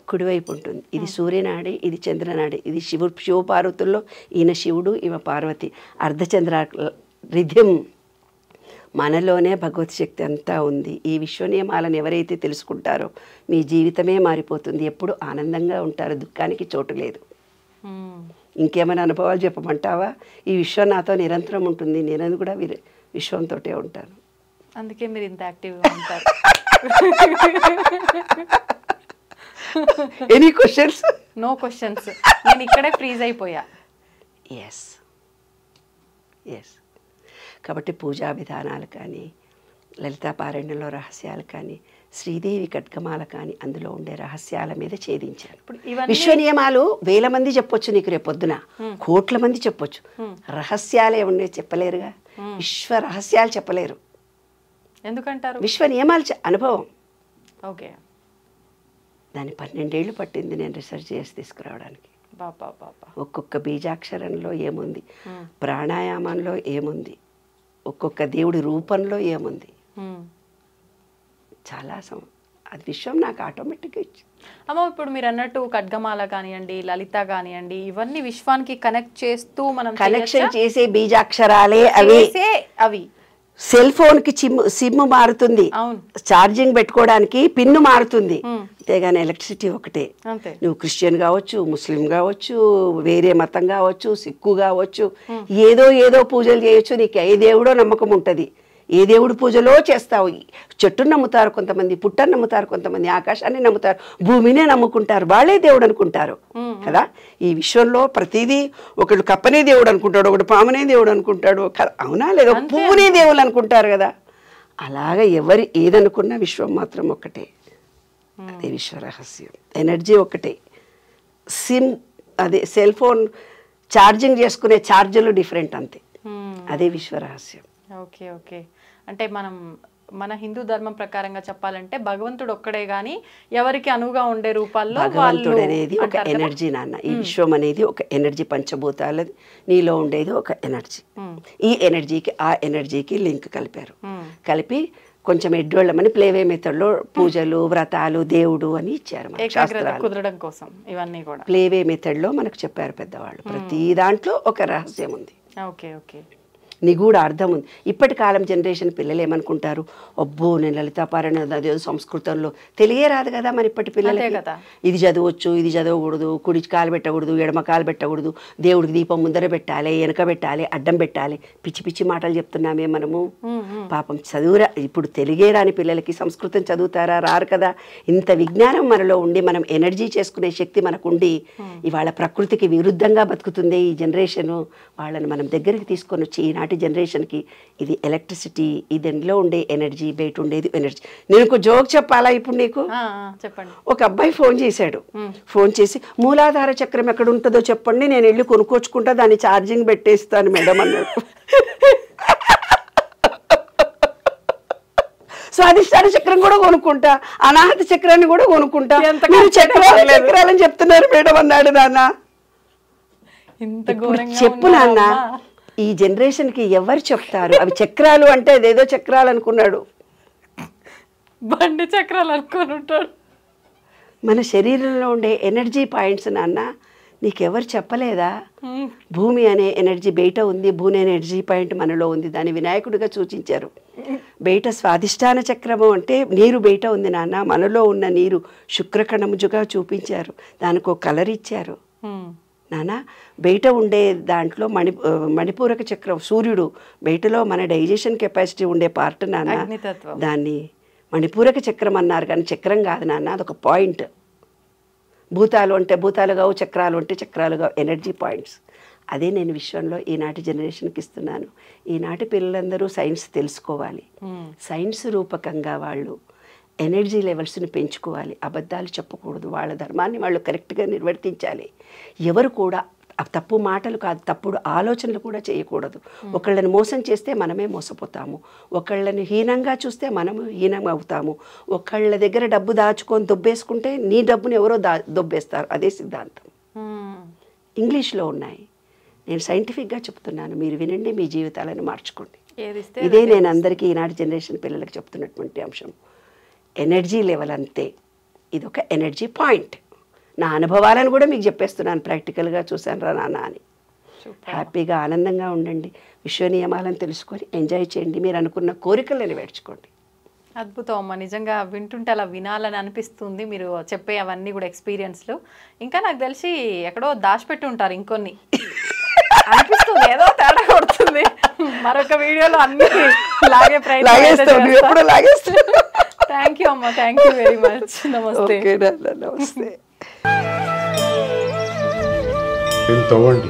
కుడివైపు ఉంటుంది. ఇది సూర్యనాడి, ఇది చంద్రనాడి. ఇది శివపార్వతుల్లో ఈయన శివుడు, ఈమె పార్వతి. అర్ధచంద్ర రిథం. మనలోనే భగవత్ శక్తి అంతా ఉంది. ఈ విశ్వ నియమాలను ఎవరైతే తెలుసుకుంటారో మీ జీవితమే మారిపోతుంది. ఎప్పుడు ఆనందంగా ఉంటారు, దుఃఖానికి చోటు లేదు. ఇంకేమైనా అనుభవాలు చెప్పమంటావా? ఈ విశ్వం నాతో నిరంతరం ఉంటుంది. నేను కూడా విశ్వంతో ఉంటాను. అందుకే మీరు ఇంత యాక్టివ్గా ఉంటారు. Any questions? No questions. నేను ఇక్కడే ఫ్రీజ్ అయిపోయా. ఎస్. కాబట్టి పూజా విధానాలు కానీ, లలితాపారాయణంలో రహస్యాలు కానీ, శ్రీదేవి ఖడ్గమాల కానీ, అందులో ఉండే రహస్యాల మీద ఛేదించాను. విశ్వ నియమాలు 1000 మంది చెప్పొచ్చు నీకు, రేపొద్దున కోట్ల మంది చెప్పొచ్చు. రహస్యాలు ఏమన్నా చెప్పలేరుగా. విశ్వ రహస్యాలు చెప్పలేరు. ఎందుకంటారు? విశ్వ నియమాలు అనుభవం. ఓకే. దాన్ని 12 ఏళ్ళు పట్టింది నేను రీసెర్చ్ చేసి తీసుకురావడానికి. ఒక్కొక్క బీజాక్షరంలో ఏముంది, ప్రాణాయామంలో ఏముంది, ఒక్కొక్క దేవుడి రూపంలో ఏముంది, చాలా అది విశ్వం నాకు ఆటోమేటిక్గా ఇచ్చింది. అమ్మ ఇప్పుడు మీరు అన్నట్టు ఖడ్గమాల కానివ్వండి, లలిత కానివ్వండి, ఇవన్నీ విశ్వానికి కనెక్ట్ చేస్తూ మనం కనెక్షన్ చేసే బీజాక్షరాలే అవి. సెల్ ఫోన్ కి సిమ్ మారుతుంది, ఛార్జింగ్ పెట్టుకోవడానికి పిన్ను మారుతుంది, అంతేగాని ఎలక్ట్రిసిటీ ఒకటే. నువ్వు క్రిస్టియన్ కావచ్చు, ముస్లిం కావచ్చు, వేరే మతం కావచ్చు, సిక్కు కావచ్చు, ఏదో పూజలు చేయొచ్చు. నీకు ఏ దేవుడో నమ్మకం ఉంటుంది, ఏ దేవుడి పూజలో చేస్తావు. చెట్టును నమ్ముతారు కొంతమంది, పుట్టను నమ్ముతారు కొంతమంది, ఆకాశాన్ని నమ్ముతారు, భూమినే నమ్ముకుంటారు, వాళ్ళే దేవుడు అనుకుంటారు కదా. ఈ విశ్వంలో ప్రతిదీ ఒకడు కప్పనే దేవుడు అనుకుంటాడు, ఒకడు పామునే దేవుడు అనుకుంటాడు, అవునా లేదా? పువ్వునే దేవుడు అనుకుంటారు కదా. అలాగా ఎవరు ఏదనుకున్నా విశ్వం మాత్రం ఒకటే. అదే విశ్వ రహస్యం. ఎనర్జీ ఒకటే. సిమ్ అదే సెల్ ఫోన్ ఛార్జింగ్ చేసుకునే ఛార్జర్లు డిఫరెంట్, అంతే. అదే విశ్వ రహస్యం. ఓకే. అంటే మన హిందూ ధర్మం ప్రకారంగా చెప్పాలంటే భగవంతుడు ఒక్కడే గాని ఎవరికి అనువుగా ఉండే రూపాల్లో భగవంతుడు అనేది ఒక ఎనర్జీ నాన్న. ఈ విశ్వం అనేది ఒక ఎనర్జీ, పంచభూతాలది, నీలో ఉండేది ఒక ఎనర్జీ. ఈ ఎనర్జీకి ఆ ఎనర్జీకి లింక్ కలిపి కొంచెం ఎడ్డోళ్ళమని ప్లేవే మెథడ్లో పూజలు, వ్రతాలు, దేవుడు అని ఇచ్చారు కుదరడం కోసం. ఇవన్నీ కూడా ప్లేవే మెథడ్లో మనకు చెప్పారు పెద్దవాళ్ళు. ప్రతి దాంట్లో ఒక రహస్యం ఉంది. ఓకే. నిగూఢ అర్థం ఉంది. ఇప్పటి కాలం జనరేషన్ పిల్లలు ఏమనుకుంటారు, అబ్బో నేను లలితాపారాయణ అదేదో సంస్కృతంలో తెలియరాదు కదా మరి ఇప్పటి పిల్లలకి. ఇది చదవచ్చు, ఇది చదవకూడదు, కుడి కాలు పెట్టకూడదు, ఎడమ కాలు పెట్టకూడదు, దేవుడికి దీపం ముందర పెట్టాలి, వెనక పెట్టాలి, అడ్డం పెట్టాలి, పిచ్చి పిచ్చి మాటలు చెప్తున్నామే మనము. పాపం చదువురా, ఇప్పుడు తెలుగే రాని పిల్లలకి సంస్కృతం చదువుతారా? రారు కదా. ఇంత విజ్ఞానం మనలో ఉండి మనం ఎనర్జీ చేసుకునే శక్తి మనకుండి ఇవాళ ప్రకృతికి విరుద్ధంగా బతుకుతుంది ఈ జనరేషను. వాళ్ళని మనం దగ్గరికి తీసుకొని వచ్చి ఈనాటి ఈనాటి జనరేషన్కి ఇది ఎలక్ట్రిసిటీ, ఇది ఇందులో ఉండే ఎనర్జీ, బయట ఉండేది ఎనర్జీ. నేను ఒక జోక్ చెప్పాలా ఇప్పుడు నీకు? చెప్పండి. ఒక అబ్బాయి ఫోన్ చేశాడు. ఫోన్ చేసి మూలాధార చక్రం ఎక్కడ ఉంటుందో చెప్పండి, నేను వెళ్ళి కొనుక్కొచ్చుకుంటా, దాన్ని ఛార్జింగ్ పెట్టేస్తాను మేడం అన్నాడు. స్వాదిష్టాన చక్రం కూడా కొనుక్కుంటా, అనాహత చక్రాన్ని కూడా కొనుక్కుంటా, మీరు చక్రాలని చెప్తున్నారు మేడం అన్నాడు. నాన్న చెప్పు నాన్న, ఈ జనరేషన్కి ఎవరు చెప్తారు అవి చక్రాలు అంటే? అదేదో చక్రాలు అనుకున్నాడు, బండి చక్రాలు అనుకుని ఉంటాడు. మన శరీరంలో ఉండే ఎనర్జీ పాయింట్స్ నాన్న నీకెవరు చెప్పలేదా? భూమి అనే ఎనర్జీ బయట ఉంది, భూమి అనే ఎనర్జీ పాయింట్ మనలో ఉంది, దాన్ని వినాయకుడిగా సూచించారు. బయట స్వాదిష్టాన చక్రము అంటే నీరు బయట ఉంది నాన్న, మనలో ఉన్న నీరు శుక్రకణముజుగా చూపించారు, దానికి ఒక కలర్ ఇచ్చారు నాన్న. బయట ఉండే దాంట్లో మణిపూరక చక్రం సూర్యుడు, బయటలో మన డైజెషన్ కెపాసిటీ ఉండే పార్ట్ నాన్న, దాన్ని మణిపూరక చక్రం అన్నారు కానీ చక్రం కాదు నాన్న, అదొక పాయింట్. భూతాలు అంటే భూతాలు కావు, చక్రాలు అంటే చక్రాలు కావు, ఎనర్జీ పాయింట్స్. అదే నేను విశ్వంలో ఈనాటి జనరేషన్కి ఇస్తున్నాను. ఈనాటి పిల్లలందరూ సైన్స్ తెలుసుకోవాలి, సైన్స్ రూపకంగా వాళ్ళు ఎనర్జీ లెవెల్స్ని పెంచుకోవాలి, అబద్ధాలు చెప్పకూడదు, వాళ్ళ ధర్మాన్ని వాళ్ళు కరెక్ట్గా నిర్వర్తించాలి. ఎవరు కూడా తప్పు మాటలు కాదు, తప్పుడు ఆలోచనలు కూడా చేయకూడదు. ఒకళ్ళని మోసం చేస్తే మనమే మోసపోతాము, ఒకళ్ళని హీనంగా చూస్తే మనము హీనం అవుతాము, ఒకళ్ళ దగ్గర డబ్బు దాచుకొని దొబ్బేసుకుంటే నీ డబ్బుని ఎవరో దొబ్బేస్తారు. అదే సిద్ధాంతం ఇంగ్లీష్లో ఉన్నాయి. నేను సైంటిఫిక్గా చెప్తున్నాను, మీరు వినండి, మీ జీవితాలను మార్చుకోండి. ఇదే నేను అందరికీ ఈనాటి జనరేషన్ పిల్లలకు చెప్తున్నటువంటి అంశం. ఎనర్జీ లెవెల్ అంతే, ఇదొక ఎనర్జీ పాయింట్. నా అనుభవాలను కూడా మీకు చెప్పేస్తున్నాను, ప్రాక్టికల్గా చూశాను రా నాన్న అని. హ్యాపీగా ఆనందంగా ఉండండి, విశ్వ నియమాలను తెలుసుకొని ఎంజాయ్ చేయండి, మీరు అనుకున్న కోరికలు నెరవేర్చుకోండి. అద్భుతం అమ్మ, నిజంగా వింటుంటే అలా వినాలని అనిపిస్తుంది మీరు చెప్పే అవన్నీ కూడా ఎక్స్పీరియన్స్లు. ఇంకా నాకు తెలిసి ఎక్కడో దాచిపెట్టి ఉంటారు ఇంకొన్ని అనిపిస్తుంది, ఏదో తేడా కొడుతుంది. మరొక వీడియోలో అన్ని లాగే ప్రయత్నం. థ్యాంక్ యూ అమ్మ, థ్యాంక్ యూ వెరీ మచ్. నమస్తే. నమస్తే. తవ్వండి,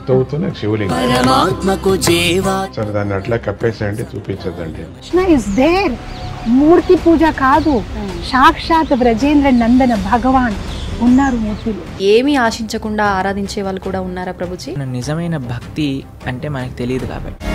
తవ్వుతూనే శివలింగం పరమాత్మకు జీవా. సరే దాన్ని అట్లా కప్పేసేయండి, చూపించదండి. Krishna is there. మూర్తి పూజ కాదు, సాక్షాత్ బ్రజేంద్ర నందన భగవాన్ ఉన్నారు మూర్తిలో. ఏమీ ఆశించకుండా ఆరాధించే వాళ్ళు కూడా ఉన్నారా ప్రభుజీ? నిజమైన భక్తి అంటే మనకు తెలియదు కాబట్టి